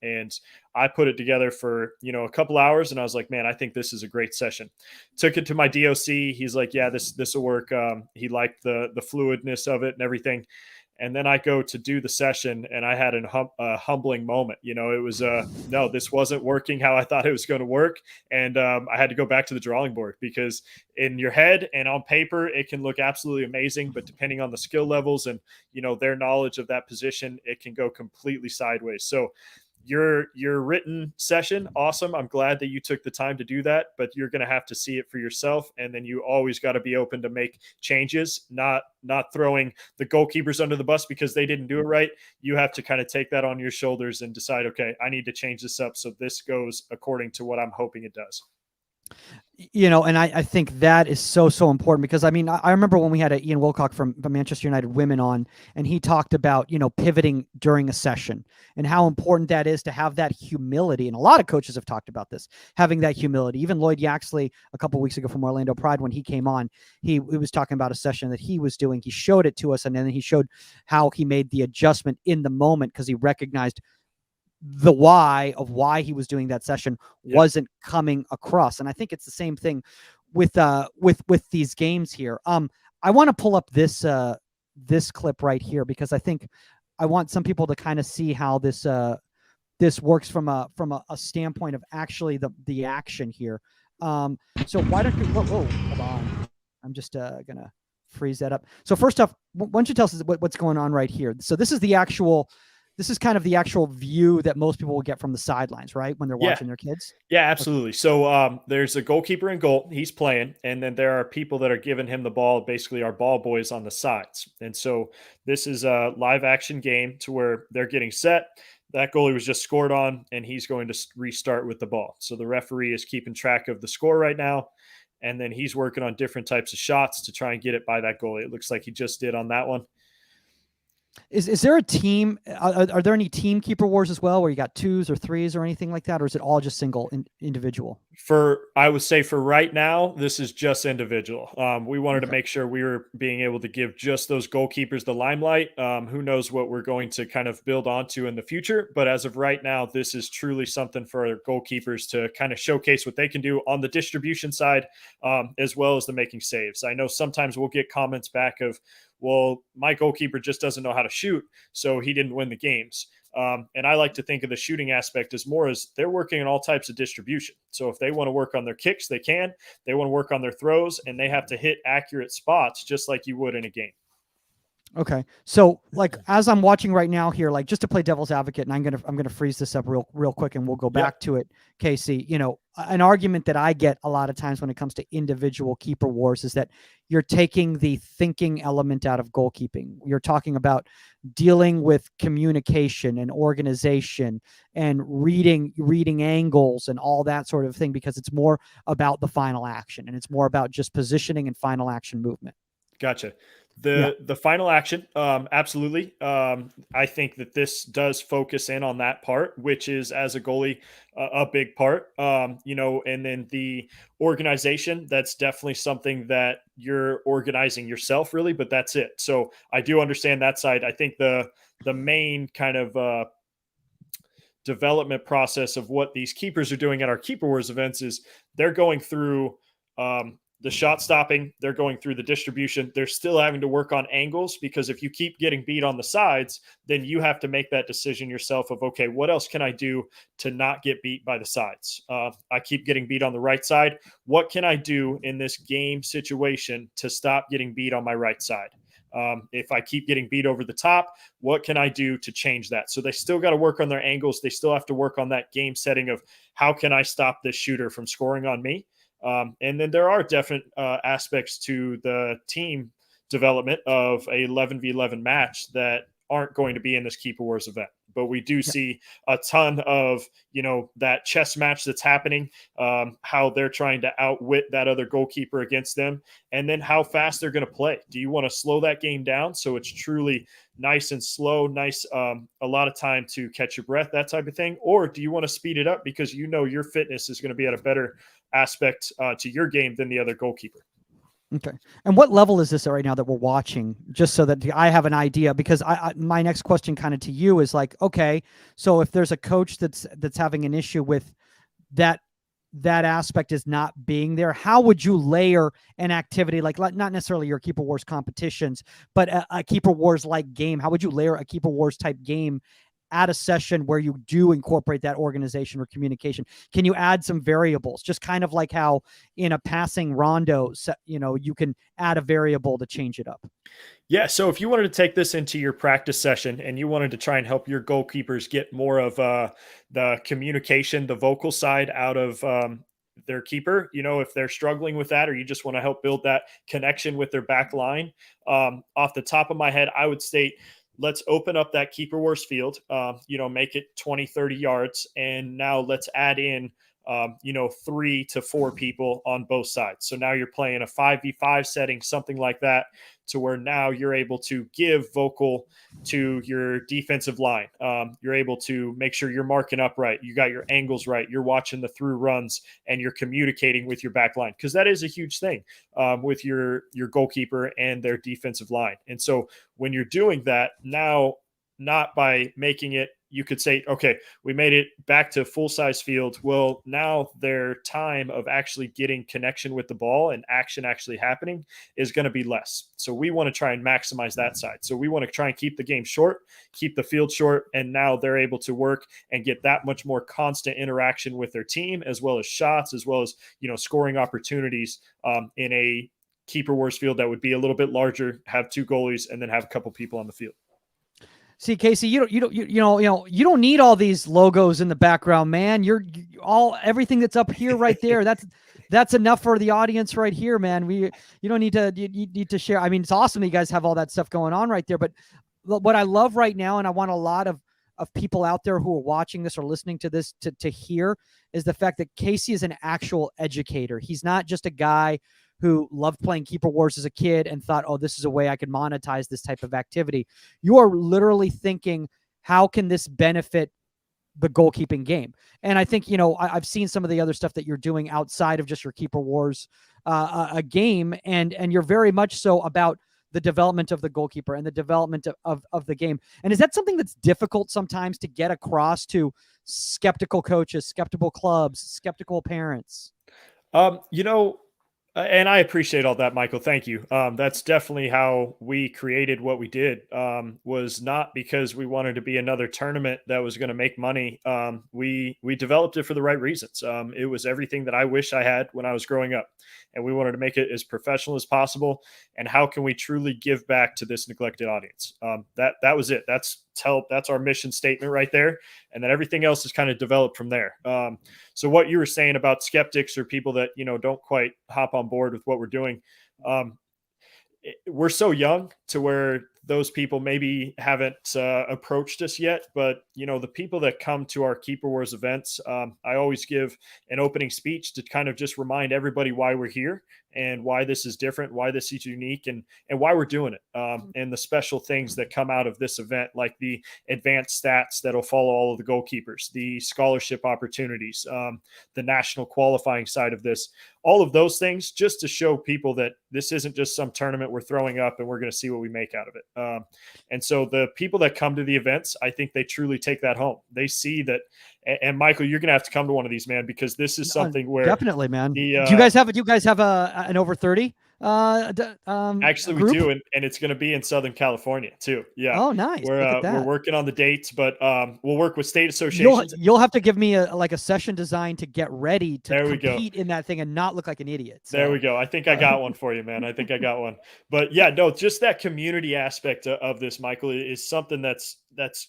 And I put it together for a couple hours, and I was like, man, I think this is a great session. Took it to my DOC. He's like, yeah, this will work. He liked the fluidness of it and everything. And then I go to do the session and I had a humbling moment. It was, no, this wasn't working how I thought it was going to work. And I had to go back to the drawing board because in your head and on paper, it can look absolutely amazing. But depending on the skill levels and, their knowledge of that position, it can go completely sideways. So your written session, awesome. I'm glad that you took the time to do that, but you're going to have to see it for yourself. And then you always got to be open to make changes, not throwing the goalkeepers under the bus because they didn't do it right. You have to kind of take that on your shoulders and decide, okay, I need to change this up so this goes according to what I'm hoping it does. And I think that is so important, because I mean, I remember when we had Ian Wilcock from Manchester United Women on, and he talked about, pivoting during a session and how important that is to have that humility. And a lot of coaches have talked about this, having that humility. Even Lloyd Yaxley a couple of weeks ago from Orlando Pride, when he came on, he was talking about a session that he was doing. He showed it to us, and then he showed how he made the adjustment in the moment because he recognized the why he was doing that session wasn't coming across. And I think it's the same thing with these games here. I want to pull up this clip right here, because I think I want some people to kind of see how this works from a standpoint of actually the action here. So why don't you hold on. I'm just gonna freeze that up. So first off, why don't you tell us what's going on right here? So this is kind of the actual view that most people will get from the sidelines, right? When they're watching their kids. Yeah, absolutely. Okay. So there's a goalkeeper in goal. He's playing. And then there are people that are giving him the ball, basically our ball boys on the sides. And so this is a live action game to where they're getting set. That goalie was just scored on, and he's going to restart with the ball. So the referee is keeping track of the score right now. And then he's working on different types of shots to try and get it by that goalie. It looks like he just did on that one. Is there a team? Are there any team keeper wars as well, where you got twos or threes or anything like that, or is it all just single individual? I would say for right now, this is just individual. We wanted to make sure we were being able to give just those goalkeepers the limelight. Who knows what we're going to kind of build onto in the future, but as of right now, this is truly something for our goalkeepers to kind of showcase what they can do on the distribution side, as well as the making saves. I know sometimes we'll get comments back of, well, my goalkeeper just doesn't know how to shoot, so he didn't win the games. And I like to think of the shooting aspect as more as they're working on all types of distribution. So if they want to work on their kicks, they can. They want to work on their throws, and they have to hit accurate spots just like you would in a game. Okay. So like, as I'm watching right now here, like just to play devil's advocate, and I'm going to freeze this up real quick, and we'll go back to it. Casey, an argument that I get a lot of times when it comes to individual keeper wars is that you're taking the thinking element out of goalkeeping. You're talking about dealing with communication and organization and reading angles and all that sort of thing, because it's more about the final action, and it's more about just positioning and final action movement. Gotcha. The final action, absolutely. I think that this does focus in on that part, which is, as a goalie, a big part. And then the organization, that's definitely something that you're organizing yourself, really, but that's it. So I do understand that side. I think the main kind of development process of what these keepers are doing at our Keeper Wars events is they're going through the shot stopping, they're going through the distribution. They're still having to work on angles, because if you keep getting beat on the sides, then you have to make that decision yourself of, okay, what else can I do to not get beat by the sides? I keep getting beat on the right side. What can I do in this game situation to stop getting beat on my right side? If I keep getting beat over the top, what can I do to change that? So they still got to work on their angles. They still have to work on that game setting of, how can I stop this shooter from scoring on me? And then there are definite aspects to the team development of a 11v11 match that aren't going to be in this Keeper Wars event. But we do see a ton of, that chess match that's happening, how they're trying to outwit that other goalkeeper against them, and then how fast they're going to play. Do you want to slow that game down so it's truly nice and slow, a lot of time to catch your breath, that type of thing? Or do you want to speed it up because your fitness is going to be at a better aspect to your game than the other goalkeeper? Okay. And what level is this right now that we're watching, just so that I have an idea? Because my next question kind of to you is like, okay, so if there's a coach that's having an issue with that aspect is not being there, how would you layer an activity like not necessarily your Keeper Wars competitions, but a Keeper Wars like game? How would you layer a Keeper Wars type game at a session where you do incorporate that organization or communication? Can you add some variables, just kind of like how in a passing rondo, you can add a variable to change it up? Yeah, so if you wanted to take this into your practice session and you wanted to try and help your goalkeepers get more of the communication, the vocal side out of their keeper, if they're struggling with that, or you just want to help build that connection with their back line, off the top of my head, I would state, let's open up that keeper wars field, make it 20, 30 yards. And now let's add in 3 to 4 people on both sides. So now you're playing a 5v5 setting, something like that, to where now you're able to give vocal to your defensive line. You're able to make sure you're marking up right. You got your angles right. You're watching the through runs, and you're communicating with your back line, because that is a huge thing with your goalkeeper and their defensive line. And so when you're doing that now, not by making it, you could say, okay, we made it back to full size field. Well, now their time of actually getting connection with the ball and action actually happening is going to be less. So we want to try and maximize that side. So we want to try and keep the game short, keep the field short. And now they're able to work and get that much more constant interaction with their team, as well as shots, as well as, scoring opportunities in a keeper wars field that would be a little bit larger, have 2 goalies, and then have a couple people on the field. See, Casey, you don't need all these logos in the background, man. Everything that's up here right there. That's enough for the audience right here, man. You don't need to, you need to share. I mean, it's awesome that you guys have all that stuff going on right there. But what I love right now, and I want a lot of people out there who are watching this or listening to this to hear, is the fact that Casey is an actual educator. He's not just a guy who loved playing Keeper Wars as a kid and thought, oh, this is a way I could monetize this type of activity. You are literally thinking, how can this benefit the goalkeeping game? And I think, I've seen some of the other stuff that you're doing outside of just your Keeper Wars a game, and you're very much so about the development of the goalkeeper and the development of the game. And is that something that's difficult sometimes to get across to skeptical coaches, skeptical clubs, skeptical parents? And I appreciate all that, Michael. Thank you. That's definitely how we created what we did. Was not because we wanted to be another tournament that was going to make money. We developed it for the right reasons. It was everything that I wish I had when I was growing up, and we wanted to make it as professional as possible. And how can we truly give back to this neglected audience? That was it. That's our mission statement right there. And then everything else is kind of developed from there. So what you were saying about skeptics or people that, don't quite hop on board with what we're doing, we're so young to where those people maybe haven't approached us yet. But, the people that come to our Keeper Wars events, I always give an opening speech to kind of just remind everybody why we're here and why this is different, why this is unique, and why we're doing it. And the special things that come out of this event, like the advanced stats that'll follow all of the goalkeepers, the scholarship opportunities, the national qualifying side of this, all of those things, just to show people that this isn't just some tournament we're throwing up and we're going to see what we make out of it. And so the people that come to the events, I think they truly take that home. They see that. And Michael, you're going to have to come to one of these, man, because this is something where definitely, man. Do you guys have an over 30? Actually, group? we do, and it's going to be in Southern California too. Yeah. Oh, nice. We're working on the dates, but we'll work with state associations. You'll have to give me a session design to get ready to compete in that thing and not look like an idiot. So. There we go. I think I got one for you, man. I think I got one. But yeah, no, just that community aspect of this, Michael, is something that's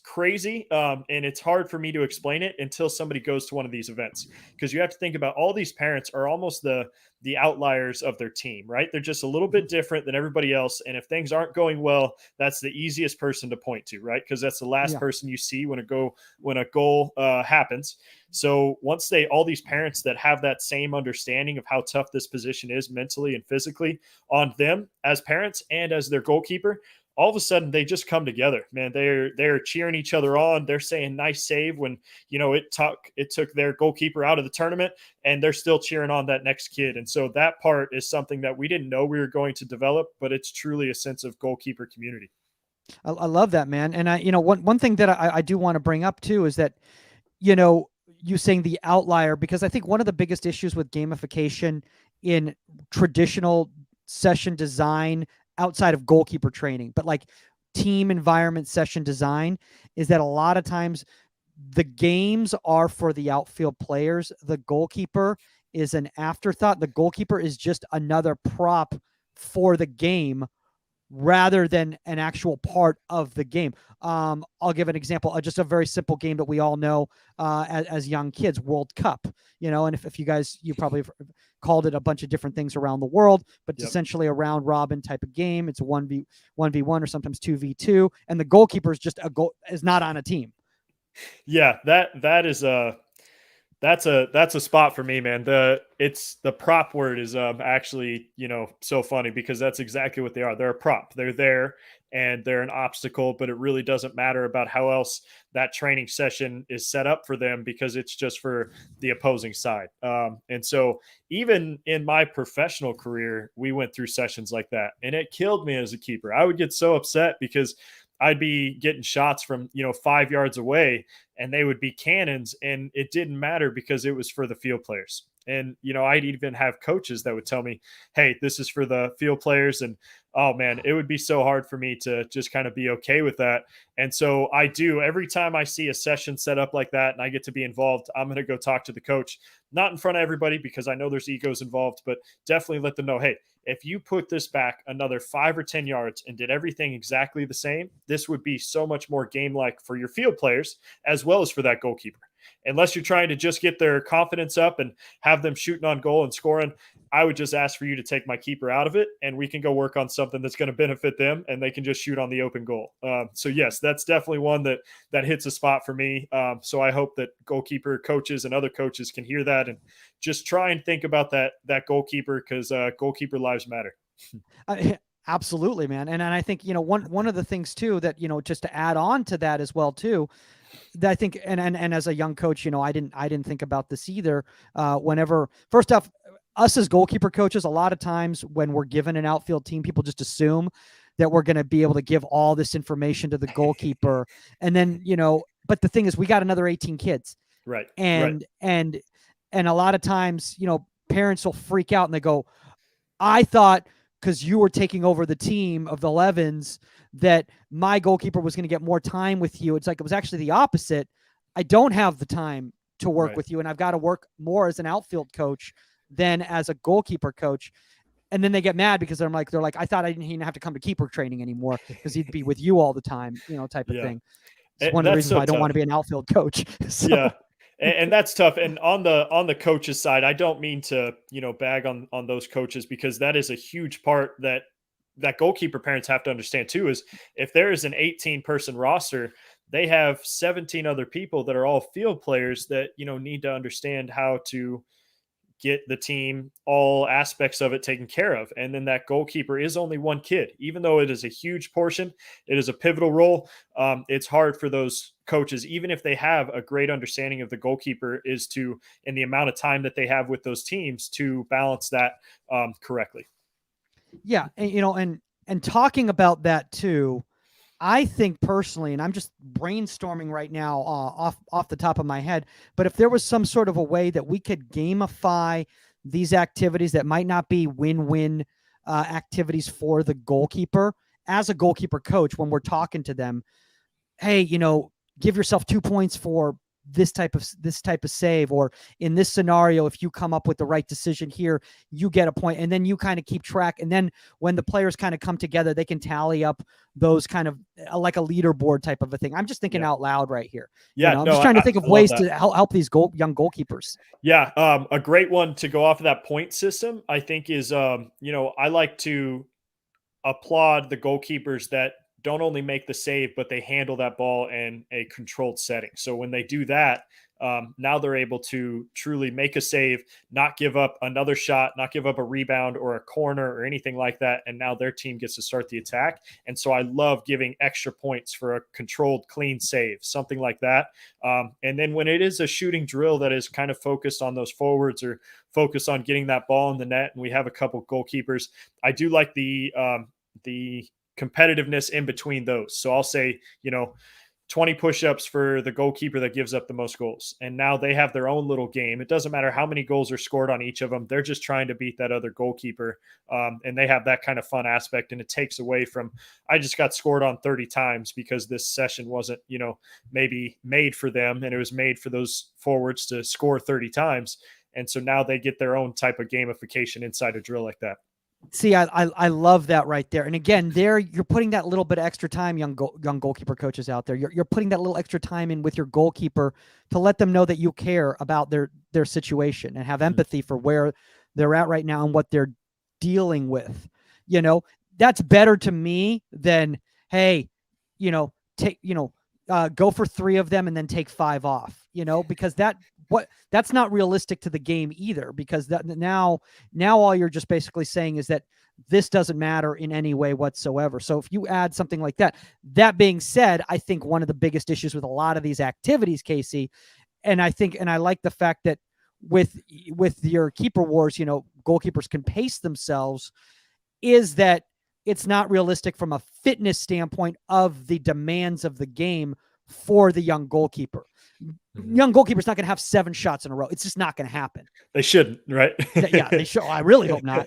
crazy. And it's hard for me to explain it until somebody goes to one of these events, because you have to think about all these parents are almost the outliers of their team, right? They're just a little bit different than everybody else. And if things aren't going well, that's the easiest person to point to, right? Because that's the last person you see when a goal happens. So once all these parents that have that same understanding of how tough this position is mentally and physically on them as parents and as their goalkeeper, all of a sudden they just come together, man. They're cheering each other on. They're saying nice save when, it took their goalkeeper out of the tournament, and they're still cheering on that next kid. And so that part is something that we didn't know we were going to develop, but it's truly a sense of goalkeeper community. I love that, man. And one thing that I do want to bring up too is that, you saying the outlier, because I think one of the biggest issues with gamification in traditional session design outside of goalkeeper training, but like team environment session design is that a lot of times the games are for the outfield players. The goalkeeper is an afterthought. The goalkeeper is just another prop for the game rather than an actual part of the game. I'll give an example, just a very simple game that we all know as young kids, World Cup, and if you guys, you probably have called it a bunch of different things around the world, but it's essentially a round robin type of game. It's a 1v1 or sometimes 2v2. And the goalkeeper is just is not on a team. Yeah, that is that's a spot for me, man. The prop word is actually, so funny because that's exactly what they are. They're a prop. They're there and they're an obstacle, but it really doesn't matter about how else that training session is set up for them because it's just for the opposing side. And so even in my professional career, we went through sessions like that, and it killed me as a keeper. I would get so upset because I'd be getting shots from 5 yards away, and they would be cannons, and it didn't matter because it was for the field players. And I'd even have coaches that would tell me, "Hey, this is for the field players," and oh man, it would be so hard for me to just kind of be okay with that. And so I do, every time I see a session set up like that and I get to be involved, I'm going to go talk to the coach, not in front of everybody because I know there's egos involved, but definitely let them know, hey, if you put this back another 5 or 10 yards and did everything exactly the same, this would be so much more game-like for your field players as well as for that goalkeeper. Unless you're trying to just get their confidence up and have them shooting on goal and scoring, I would just ask for you to take my keeper out of it, and we can go work on something that's going to benefit them, and they can just shoot on the open goal. So yes, that's definitely one that hits a spot for me. So I hope that goalkeeper coaches and other coaches can hear that and just try and think about that goalkeeper, because goalkeeper lives matter. Absolutely, man. And I think, one of the things too that, just to add on to that as well too, that I think, and as a young coach, I didn't think about this either. Whenever, first off, us as goalkeeper coaches, a lot of times when we're given an outfield team, people just assume that we're going to be able to give all this information to the goalkeeper. And then, but the thing is, we got another 18 kids. Right. And a lot of times, parents will freak out and they go, I thought, because you were taking over the team of the 11s, that my goalkeeper was going to get more time with you. It's like, it was actually the opposite. I don't have the time to work with you, and I've got to work more as an outfield coach than as a goalkeeper coach. And then they get mad because they're like, I thought I didn't even have to come to keeper training anymore because he'd be with you all the time, type of thing. It's one of the reasons why I don't want to be an outfield coach. So. Yeah. And that's tough. And on the coaches side, I don't mean to, bag on those coaches, because that is a huge part that goalkeeper parents have to understand too, is if there is an 18-person roster, they have 17 other people that are all field players that, need to understand how to get the team, all aspects of it taken care of. And then that goalkeeper is only one kid, even though it is a huge portion, it is a pivotal role. It's hard for those coaches, even if they have a great understanding of the goalkeeper, is to, in the amount of time that they have with those teams, to balance that correctly. Yeah. And, and talking about that too, I think personally, and I'm just brainstorming right now off the top of my head, but if there was some sort of a way that we could gamify these activities that might not be win-win activities for the goalkeeper, as a goalkeeper coach, when we're talking to them, hey, give yourself 2 points for this type of save, or in this scenario, if you come up with the right decision here, you get a point. And then you kind of keep track, and then when the players kind of come together, they can tally up those kind of like a leaderboard type of a thing. I'm just thinking out loud right here. I'm just trying to think of ways to help these young goalkeepers. Yeah, a great one to go off of that point system, I think, is I like to applaud the goalkeepers that don't only make the save, but they handle that ball in a controlled setting. So when they do that, now they're able to truly make a save, not give up another shot, not give up a rebound or a corner or anything like that. And now their team gets to start the attack. And so I love giving extra points for a controlled, clean save, something like that. And then when it is a shooting drill that is kind of focused on those forwards or focused on getting that ball in the net, and we have a couple goalkeepers, I do like the competitiveness in between those. So I'll say, 20 push-ups for the goalkeeper that gives up the most goals. And now they have their own little game. It doesn't matter how many goals are scored on each of them. They're just trying to beat that other goalkeeper. And they have that kind of fun aspect. And it takes away from, I just got scored on 30 times because this session wasn't, maybe made for them. And it was made for those forwards to score 30 times. And so now they get their own type of gamification inside a drill like that. See, I love that right there. And again, there you're putting that little bit of extra time, young goalkeeper coaches out there. You're putting that little extra time in with your goalkeeper to let them know that you care about their situation and have empathy for where they're at right now and what they're dealing with. That's better to me than, hey, take go for 3 of them and then take 5 off. Because that's not realistic to the game either, because that now all you're just basically saying is that this doesn't matter in any way whatsoever. So if you add something like that being said, I think one of the biggest issues with a lot of these activities, Casey, and I like the fact that with your keeper wars, goalkeepers can pace themselves, is that it's not realistic from a fitness standpoint of the demands of the game for the young goalkeeper. Young goalkeeper's not going to have 7 shots in a row. It's just not going to happen. They shouldn't, right? Yeah, they should. I really hope not.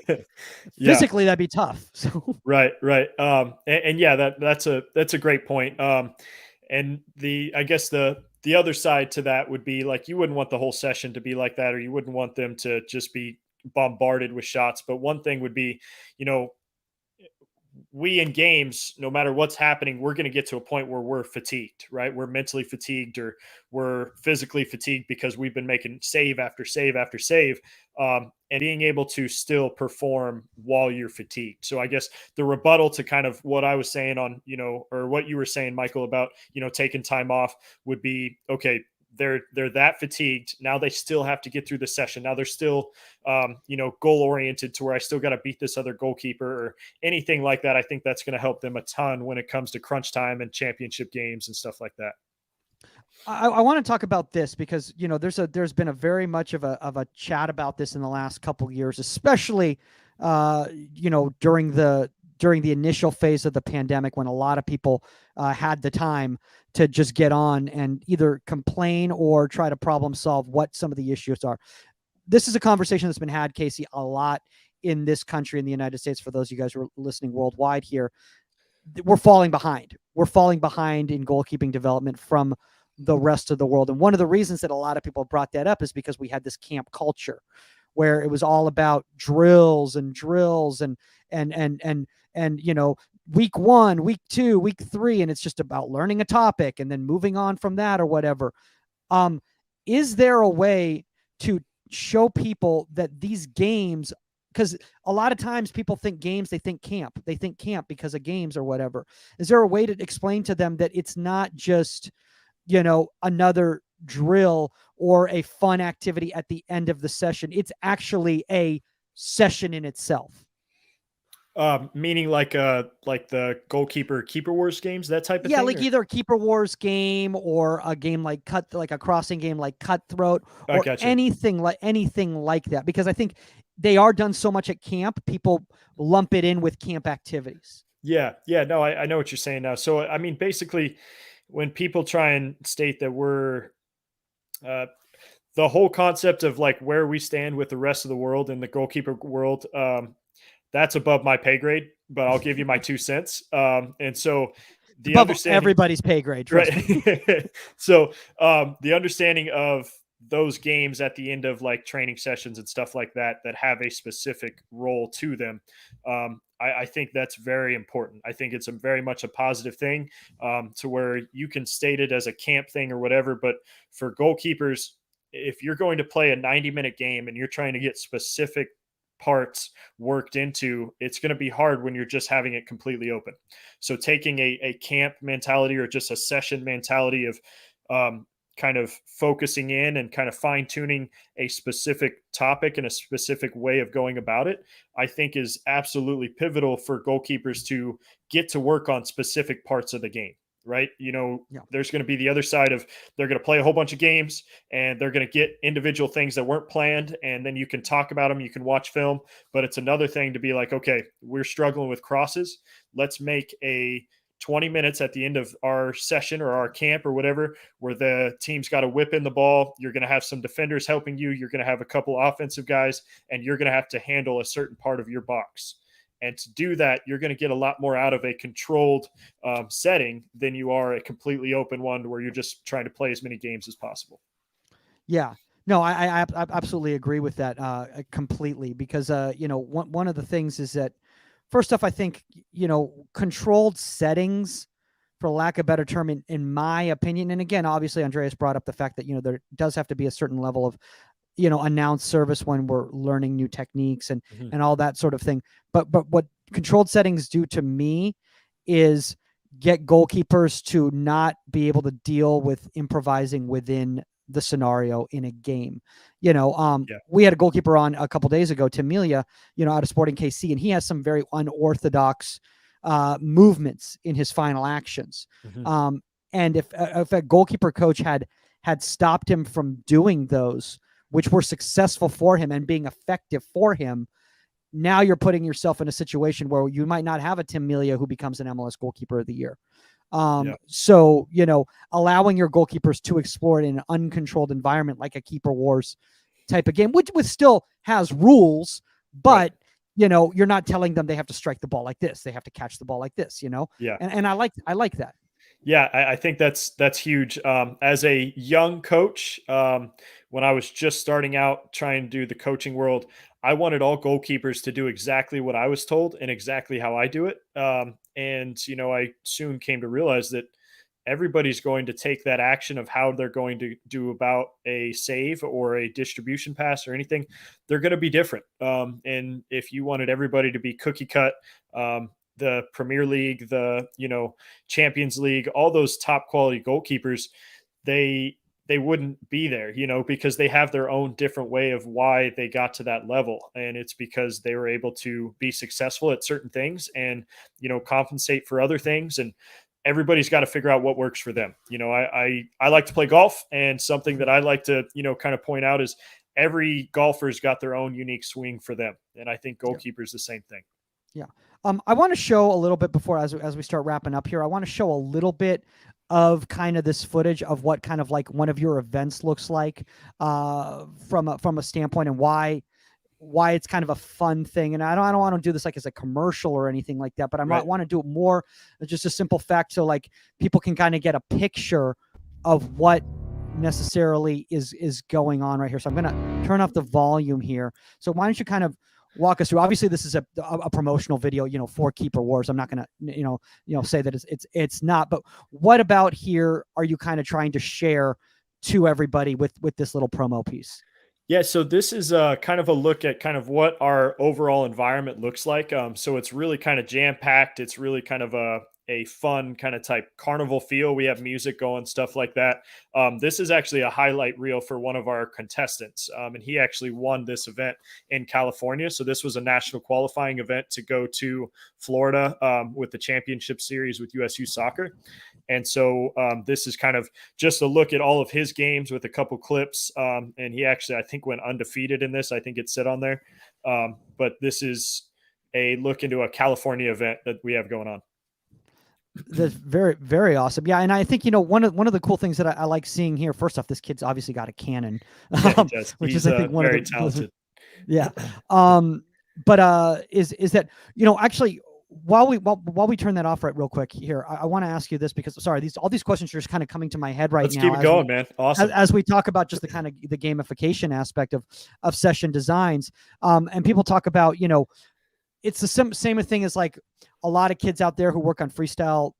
Physically, that'd be tough. So right. And yeah, that's a great point. And I guess the other side to that would be like, you wouldn't want the whole session to be like that, or you wouldn't want them to just be bombarded with shots. But one thing would be, we in games, no matter what's happening, we're going to get to a point where we're fatigued, right? We're mentally fatigued, or we're physically fatigued because we've been making save after save after save, and being able to still perform while you're fatigued. So I guess the rebuttal to kind of what I was saying on, or what you were saying, Michael, about, taking time off would be, okay, they're that fatigued. Now they still have to get through the session. Now they're still, goal oriented to where I still got to beat this other goalkeeper or anything like that. I think that's going to help them a ton when it comes to crunch time and championship games and stuff like that. I want to talk about this because, there's been a very much of a chat about this in the last couple of years, especially, during the initial phase of the pandemic, when a lot of people had the time to just get on and either complain or try to problem solve what some of the issues are. This is a conversation that's been had, Casey, a lot in this country, in the United States. For those of you guys who are listening worldwide here, we're falling behind. We're falling behind in goalkeeping development from the rest of the world. And one of the reasons that a lot of people brought that up is because we had this camp culture where it was all about drills and week 1, week 2, week 3, and it's just about learning a topic and then moving on from that or whatever. Is there a way to show people that these games, because a lot of times people think games, they think camp because of games or whatever. Is there a way to explain to them that it's not just, another drill or a fun activity at the end of the session? It's actually a session in itself. Meaning like the goalkeeper keeper wars games, that type of thing? Yeah, like either a keeper wars game or a game like a crossing game like Cutthroat, or anything like that. Because I think they are done so much at camp, people lump it in with camp activities. Yeah. No, I know what you're saying now. So I mean, basically, when people try and state that we're the whole concept of like where we stand with the rest of the world in the goalkeeper world, that's above my pay grade, but I'll give you my 2 cents. And so the understanding, everybody's pay grade, trust me. So the understanding of those games at the end of like training sessions and stuff like that have a specific role to them. I think that's very important. I think it's very much a positive thing, to where you can state it as a camp thing or whatever. But for goalkeepers, if you're going to play a 90-minute game and you're trying to get specific parts worked into, it's going to be hard when you're just having it completely open. So taking a camp mentality or just a session mentality of kind of focusing in and kind of fine tuning a specific topic and a specific way of going about it, I think is absolutely pivotal for goalkeepers to get to work on specific parts of the game. Right. There's going to be the other side of, they're going to play a whole bunch of games and they're going to get individual things that weren't planned. And then you can talk about them. You can watch film, but it's another thing to be like, okay, we're struggling with crosses. Let's make a 20 minutes at the end of our session or our camp or whatever, where the team's got to whip in the ball. You're going to have some defenders helping you. You're going to have a couple offensive guys, and you're going to have to handle a certain part of your box. And to do that, you're going to get a lot more out of a controlled setting than you are a completely open one where you're just trying to play as many games as possible. Yeah. No, I absolutely agree with that completely, because one of the things is that, first off, I think controlled settings, for lack of a better term, in my opinion, and again, obviously Andreas brought up the fact that there does have to be a certain level of announced service when we're learning new techniques and all that sort of thing. But what controlled settings do to me is get goalkeepers to not be able to deal with improvising within the scenario in a game. We had a goalkeeper on a couple days ago, Tim Melia, out of Sporting KC, and he has some very unorthodox movements in his final actions. And if a goalkeeper coach had stopped him from doing those, which were successful for him and being effective for him, now you're putting yourself in a situation where you might not have a Tim Melia who becomes an MLS goalkeeper of the year. So, allowing your goalkeepers to explore it in an uncontrolled environment, like a Keeper Wars type of game, which still has rules, but you're not telling them they have to strike the ball like this. They have to catch the ball like this, Yeah. And I like that. Yeah, I think that's huge. As a young coach, when I was just starting out trying to do the coaching world, I wanted all goalkeepers to do exactly what I was told and exactly how I do it. And I soon came to realize that everybody's going to take that action of how they're going to do about a save or a distribution pass or anything. They're going to be different. And if you wanted everybody to be cookie cut, the Premier League, the Champions League, all those top quality goalkeepers, they wouldn't be there, because they have their own different way of why they got to that level. And it's because they were able to be successful at certain things and, compensate for other things. And everybody's got to figure out what works for them. I like to play golf, and something that I like to, kind of point out is every golfer's got their own unique swing for them. And I think goalkeeper's the same thing. Yeah. I want to show a little bit before, as we start wrapping up here, I want to show a little bit of kind of this footage of what kind of like one of your events looks like from a standpoint, and why it's kind of a fun thing. And I don't want to do this like as a commercial or anything like that, but I might want to do it more just a simple fact, so like people can kind of get a picture of what necessarily is going on right here. So I'm going to turn off the volume here. So why don't you kind of walk us through? Obviously, this is a promotional video, for Keeper Wars. I'm not going to, say that it's not. But what about here are you kind of trying to share to everybody with this little promo piece? Yeah, so this is kind of a look at kind of what our overall environment looks like. So it's really kind of jam packed. It's really kind of a fun kind of type carnival feel. We have music going, stuff like that. This is actually a highlight reel for one of our contestants. And he actually won this event in California. So this was a national qualifying event to go to Florida with the championship series with USU Soccer. And so this is kind of just a look at all of his games with a couple clips. And he actually, I think, went undefeated in this. I think it said on there. But this is a look into a California event that we have going on. That's very, very awesome. Yeah, and I think one of the cool things that I like seeing here. First off, this kid's obviously got a cannon, which is I think one very of the talented. Yeah, but is that actually while we turn that off right real quick here, I want to ask you this, because all these questions are just kind of coming to my head right now. Let's keep it going, man. Awesome. As we talk about just the kind of the gamification aspect of session designs, and people talk about it's the same thing as like a lot of kids out there who work on freestyle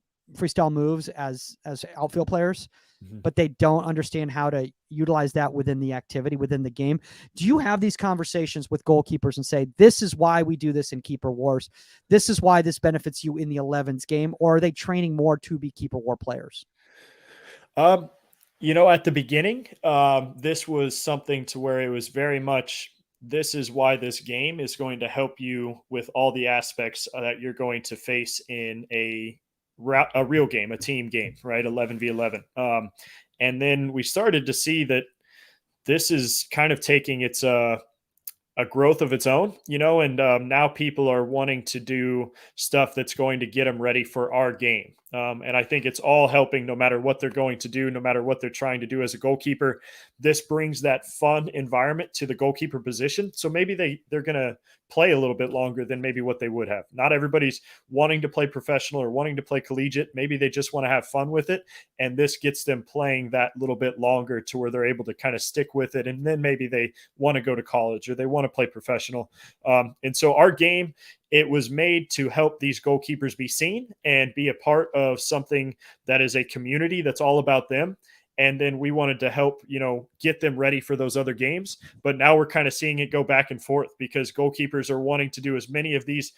moves as outfield players, but they don't understand how to utilize that within the activity, within the game. Do you have these conversations with goalkeepers and say, this is why we do this in Keeper Wars? This is why this benefits you in the 11s game? Or are they training more to be Keeper War players? At the beginning, this was something to where it was very much, this is why this game is going to help you with all the aspects that you're going to face in a real game, a team game, right? 11v11. And then we started to see that this is kind of taking its a growth of its own, and now people are wanting to do stuff that's going to get them ready for our game. And I think it's all helping no matter what they're going to do, no matter what they're trying to do as a goalkeeper. This brings that fun environment to the goalkeeper position. So maybe they're going to play a little bit longer than maybe what they would have. Not everybody's wanting to play professional or wanting to play collegiate. Maybe they just want to have fun with it. And this gets them playing that little bit longer to where they're able to kind of stick with it. And then maybe they want to go to college or they want to play professional. And so our game, it was made to help these goalkeepers be seen and be a part of something that is a community that's all about them. And then we wanted to help, get them ready for those other games. But now we're kind of seeing it go back and forth because goalkeepers are wanting to do as many of these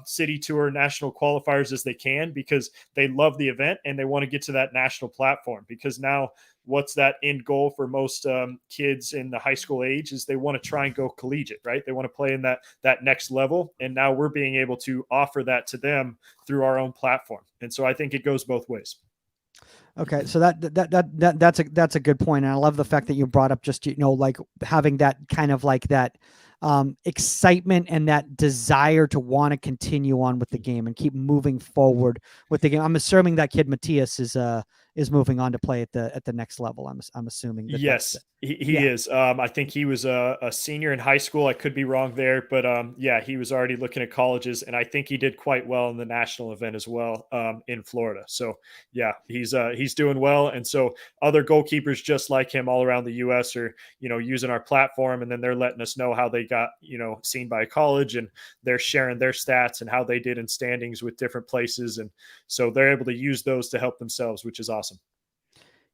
city tour national qualifiers as they can because they love the event and they want to get to that national platform. Because now, what's that end goal for most kids in the high school age is they want to try and go collegiate, right? They want to play in that next level. And now we're being able to offer that to them through our own platform. And so I think it goes both ways. Okay, so that's a good point, and I love the fact that you brought up just like having that kind of like that excitement and that desire to want to continue on with the game and keep moving forward with the game. I'm assuming that kid Matthias is moving on to play at the next level. I'm assuming that yes, he is. I think he was a senior in high school. I could be wrong there, but yeah, he was already looking at colleges, and I think he did quite well in the national event as well in Florida. So yeah, he's doing well, and so other goalkeepers just like him all around the U.S. are using our platform, and then they're letting us know how they got seen by a college, and they're sharing their stats and how they did in standings with different places, and so they're able to use those to help themselves, which is awesome.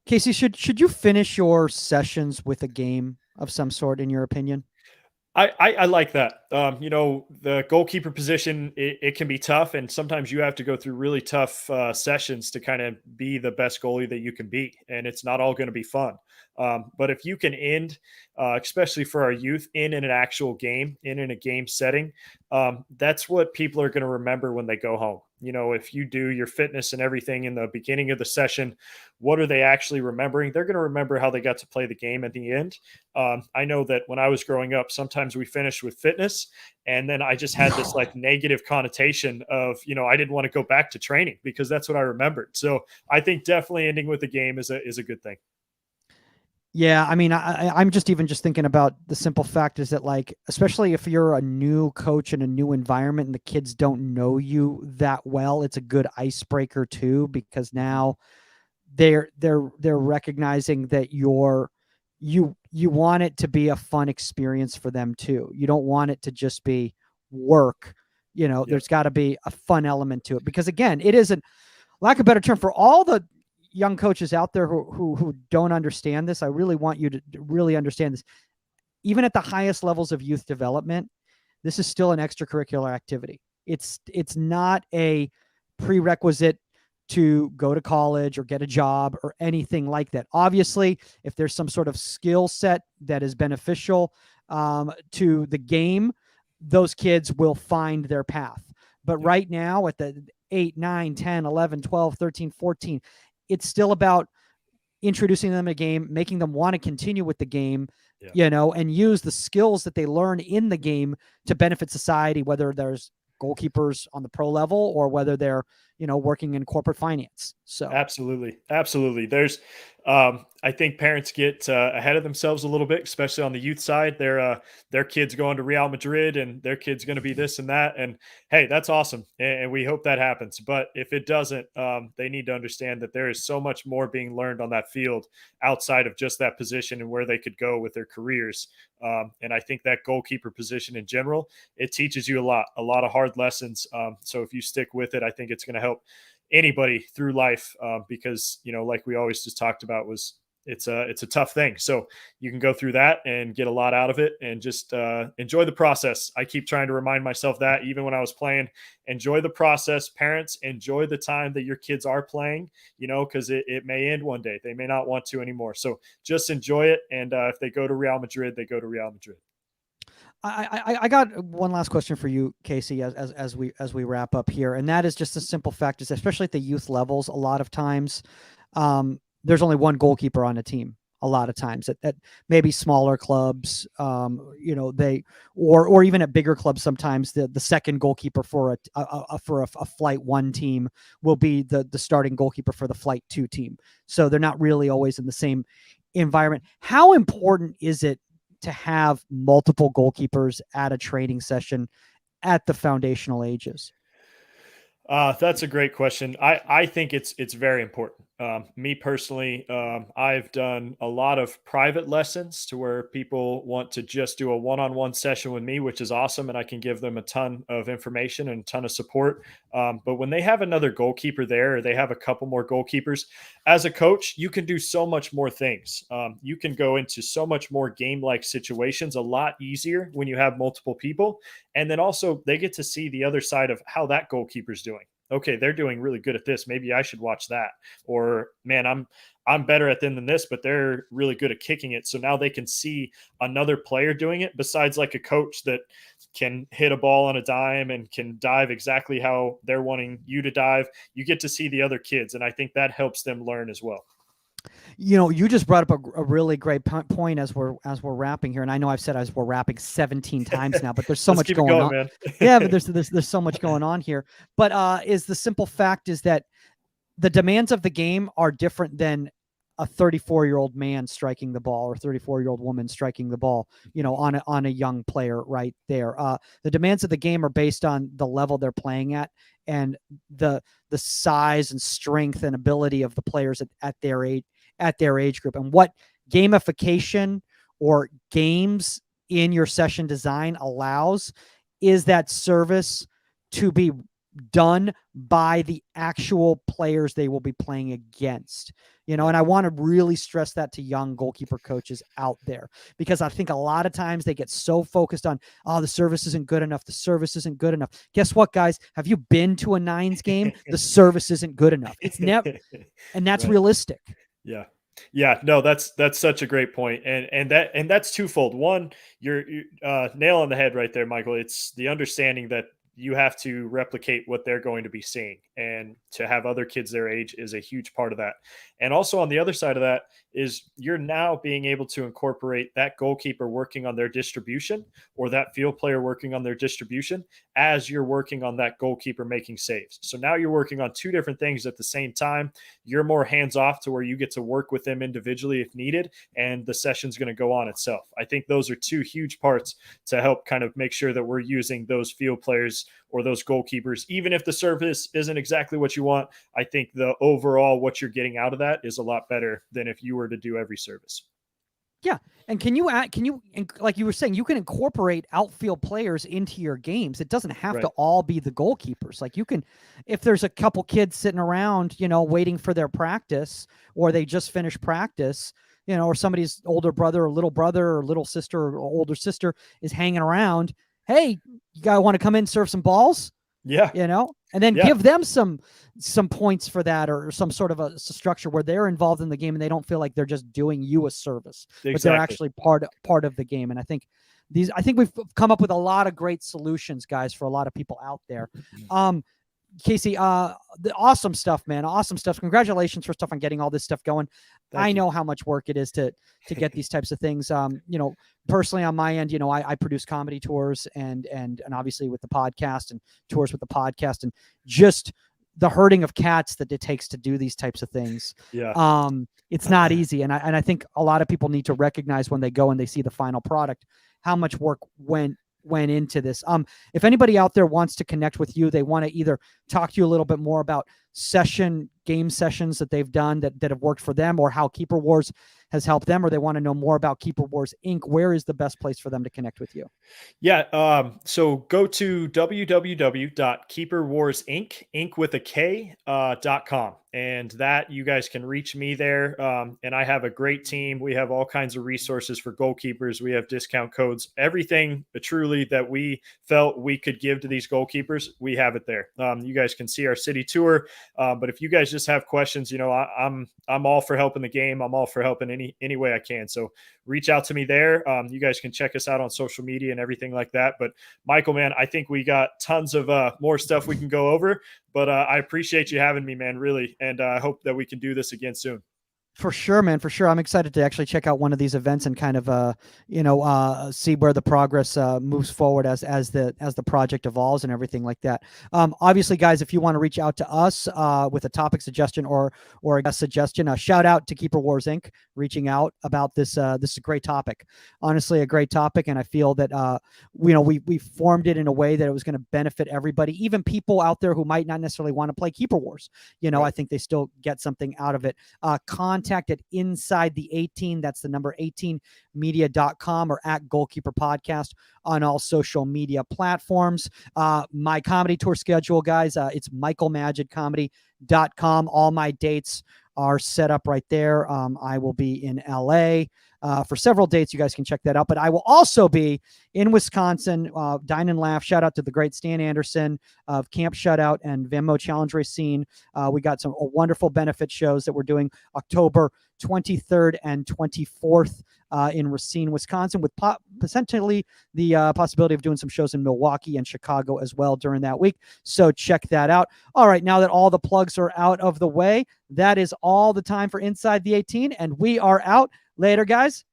Casey, should you finish your sessions with a game of some sort, in your opinion? I like that. The goalkeeper position, it can be tough, and sometimes you have to go through really tough sessions to kind of be the best goalie that you can be, and it's not all going to be fun. But if you can end, especially for our youth, in an actual game, in a game setting, that's what people are going to remember when they go home. If you do your fitness and everything in the beginning of the session, what are they actually remembering? They're going to remember how they got to play the game at the end. I know that when I was growing up, sometimes we finished with fitness, and then I just had this like negative connotation of, I didn't want to go back to training because that's what I remembered. So I think definitely ending with the game is a good thing. Yeah, I mean, I'm just thinking about the simple fact is that, like, especially if you're a new coach in a new environment and the kids don't know you that well, it's a good icebreaker too, because now they're recognizing that you want it to be a fun experience for them too. You don't want it to just be work. Yep. There's got to be a fun element to it, because again, it isn't, lack of a better term, for all the young coaches out there who don't understand this. I really want you to really understand this. Even at the highest levels of youth development, this is still an extracurricular activity. It's not a prerequisite to go to college or get a job or anything like that. Obviously, if there's some sort of skill set that is beneficial to the game, those kids will find their path. But right now at the 8, 9, 10, 11, 12, 13, 14, it's still about introducing them to the game, making them want to continue with the game, and use the skills that they learn in the game to benefit society, whether there's goalkeepers on the pro level or whether they're, working in corporate finance. So absolutely. There's, I think parents get ahead of themselves a little bit, especially on the youth side. Their kids going to Real Madrid and their kid's going to be this and that. And hey, that's awesome. And we hope that happens. But if it doesn't, they need to understand that there is so much more being learned on that field outside of just that position and where they could go with their careers. And I think that goalkeeper position in general, it teaches you a lot of hard lessons. So if you stick with it, I think it's going to help anybody through life, because like we always just talked about, it's a tough thing. So you can go through that and get a lot out of it, and just enjoy the process. I keep trying to remind myself that even when I was playing, enjoy the process. Parents, enjoy the time that your kids are playing, because it may end one day. They may not want to anymore. So just enjoy it. And if they go to Real Madrid, they go to Real Madrid. I got one last question for you, Casey, as we wrap up here, and that is just a simple fact: is especially at the youth levels, a lot of times there's only one goalkeeper on a team a lot of times at maybe smaller clubs, they or even at bigger clubs. Sometimes the second goalkeeper for a flight 1 team will be the starting goalkeeper for the flight 2 team. So they're not really always in the same environment. How important is it to have multiple goalkeepers at a training session at the foundational ages? That's a great question. I think it's very important. Me personally, I've done a lot of private lessons to where people want to just do a one-on-one session with me, which is awesome, and I can give them a ton of information and a ton of support. But when they have another goalkeeper there, or they have a couple more goalkeepers, as a coach, you can do so much more things. You can go into so much more game-like situations a lot easier when you have multiple people, and then also they get to see the other side of how that goalkeeper's doing. Okay, they're doing really good at this. Maybe I should watch that. Or man, I'm better at them than this, but they're really good at kicking it. So now they can see another player doing it besides like a coach that can hit a ball on a dime and can dive exactly how they're wanting you to dive. You get to see the other kids, and I think that helps them learn as well. You just brought up a really great point as we're wrapping here, and I know I've said as we're wrapping 17 times now, but there's so Let's much keep it going on. man. Yeah, but there's so much going on here. But is the simple fact is that the demands of the game are different than a 34-year-old man striking the ball or 34-year-old woman striking the ball, on a young player right there. The demands of the game are based on the level they're playing at and the size and strength and ability of the players at their age group, and what gamification or games in your session design allows is that service to be done by the actual players they will be playing against. And I want to really stress that to young goalkeeper coaches out there, because I think a lot of times they get so focused on, the service isn't good enough. The service isn't good enough. Guess what, guys? Have you been to a nines game? The service isn't good enough. It's never, and that's Right. realistic. Yeah. Yeah, no, that's such a great point. And that's twofold. One, you're nail on the head right there, Michael. It's the understanding that you have to replicate what they're going to be seeing, and to have other kids their age is a huge part of that. And also on the other side of that is you're now being able to incorporate that goalkeeper working on their distribution, or that field player working on their distribution, as you're working on that goalkeeper making saves. So now you're working on two different things at the same time. You're more hands off to where you get to work with them individually if needed, and the session's going to go on itself. I think those are two huge parts to help kind of make sure that we're using those field players or those goalkeepers, even if the service isn't exactly what you want. I think the overall what you're getting out of that is a lot better than if you were to do every service. Yeah. And like you were saying, you can incorporate outfield players into your games. It doesn't have Right. to all be the goalkeepers. Like, you can, if there's a couple kids sitting around, waiting for their practice, or they just finished practice, or somebody's older brother or little sister or older sister is hanging around. Hey, you guys want to come in and serve some balls? Yeah. And then Yeah. give them some points for that, or some sort of a structure where they're involved in the game and they don't feel like they're just doing you a service, but they're actually part of the game. And I think we've come up with a lot of great solutions, guys, for a lot of people out there. Casey, the awesome stuff, man. Awesome stuff. Congratulations first off on getting all this stuff going. I know how much work it is to get these types of things. Personally on my end, I produce comedy tours and obviously with the podcast and tours with the podcast, and just the herding of cats that it takes to do these types of things. Yeah. It's not easy. And I think a lot of people need to recognize when they go and they see the final product, how much work went into this. If anybody out there wants to connect with you, they want to either talk to you a little bit more about game sessions that they've done that have worked for them, or how Keeper Wars has helped them, or they want to know more about Keeper Wars Inc., where is the best place for them to connect with you? Yeah. So go to www.keeperwarsinc, Inc. with a K, .com. And that you guys can reach me there. And I have a great team. We have all kinds of resources for goalkeepers. We have discount codes, everything truly that we felt we could give to these goalkeepers. We have it there. You guys can see our city tour. But if you guys just have questions, I'm all for helping the game. I'm all for helping any way I can. So reach out to me there. You guys can check us out on social media and everything like that. But Michael, man, I think we got tons of more stuff we can go over. But I appreciate you having me, man, really. And I hope that we can do this again soon. For sure, man. For sure. I'm excited to actually check out one of these events and kind of, see where the progress moves forward as the project evolves and everything like that. Obviously, guys, if you want to reach out to us with a topic suggestion or a guest suggestion, shout out to Keeper Wars Inc. reaching out about this. This is a great topic. Honestly, a great topic, and I feel that we formed it in a way that it was going to benefit everybody, even people out there who might not necessarily want to play Keeper Wars. Right. I think they still get something out of it. Contact at Inside the 18. That's the number 18media.com or at Goalkeeper Podcast on all social media platforms. My comedy tour schedule, guys, it's michaelmagidcomedy.com. All my dates are set up right there. I will be in LA for several dates. You guys can check that out. But I will also be in Wisconsin, Dine and Laugh. Shout out to the great Stan Anderson of Camp Shutout and Venmo Challenge Racine. We got some wonderful benefit shows that we're doing October 23rd and 24th in Racine, Wisconsin, with potentially the possibility of doing some shows in Milwaukee and Chicago as well during that week. So check that out. All right, now that all the plugs are out of the way, that is all the time for Inside the 18, and we are out. Later, guys.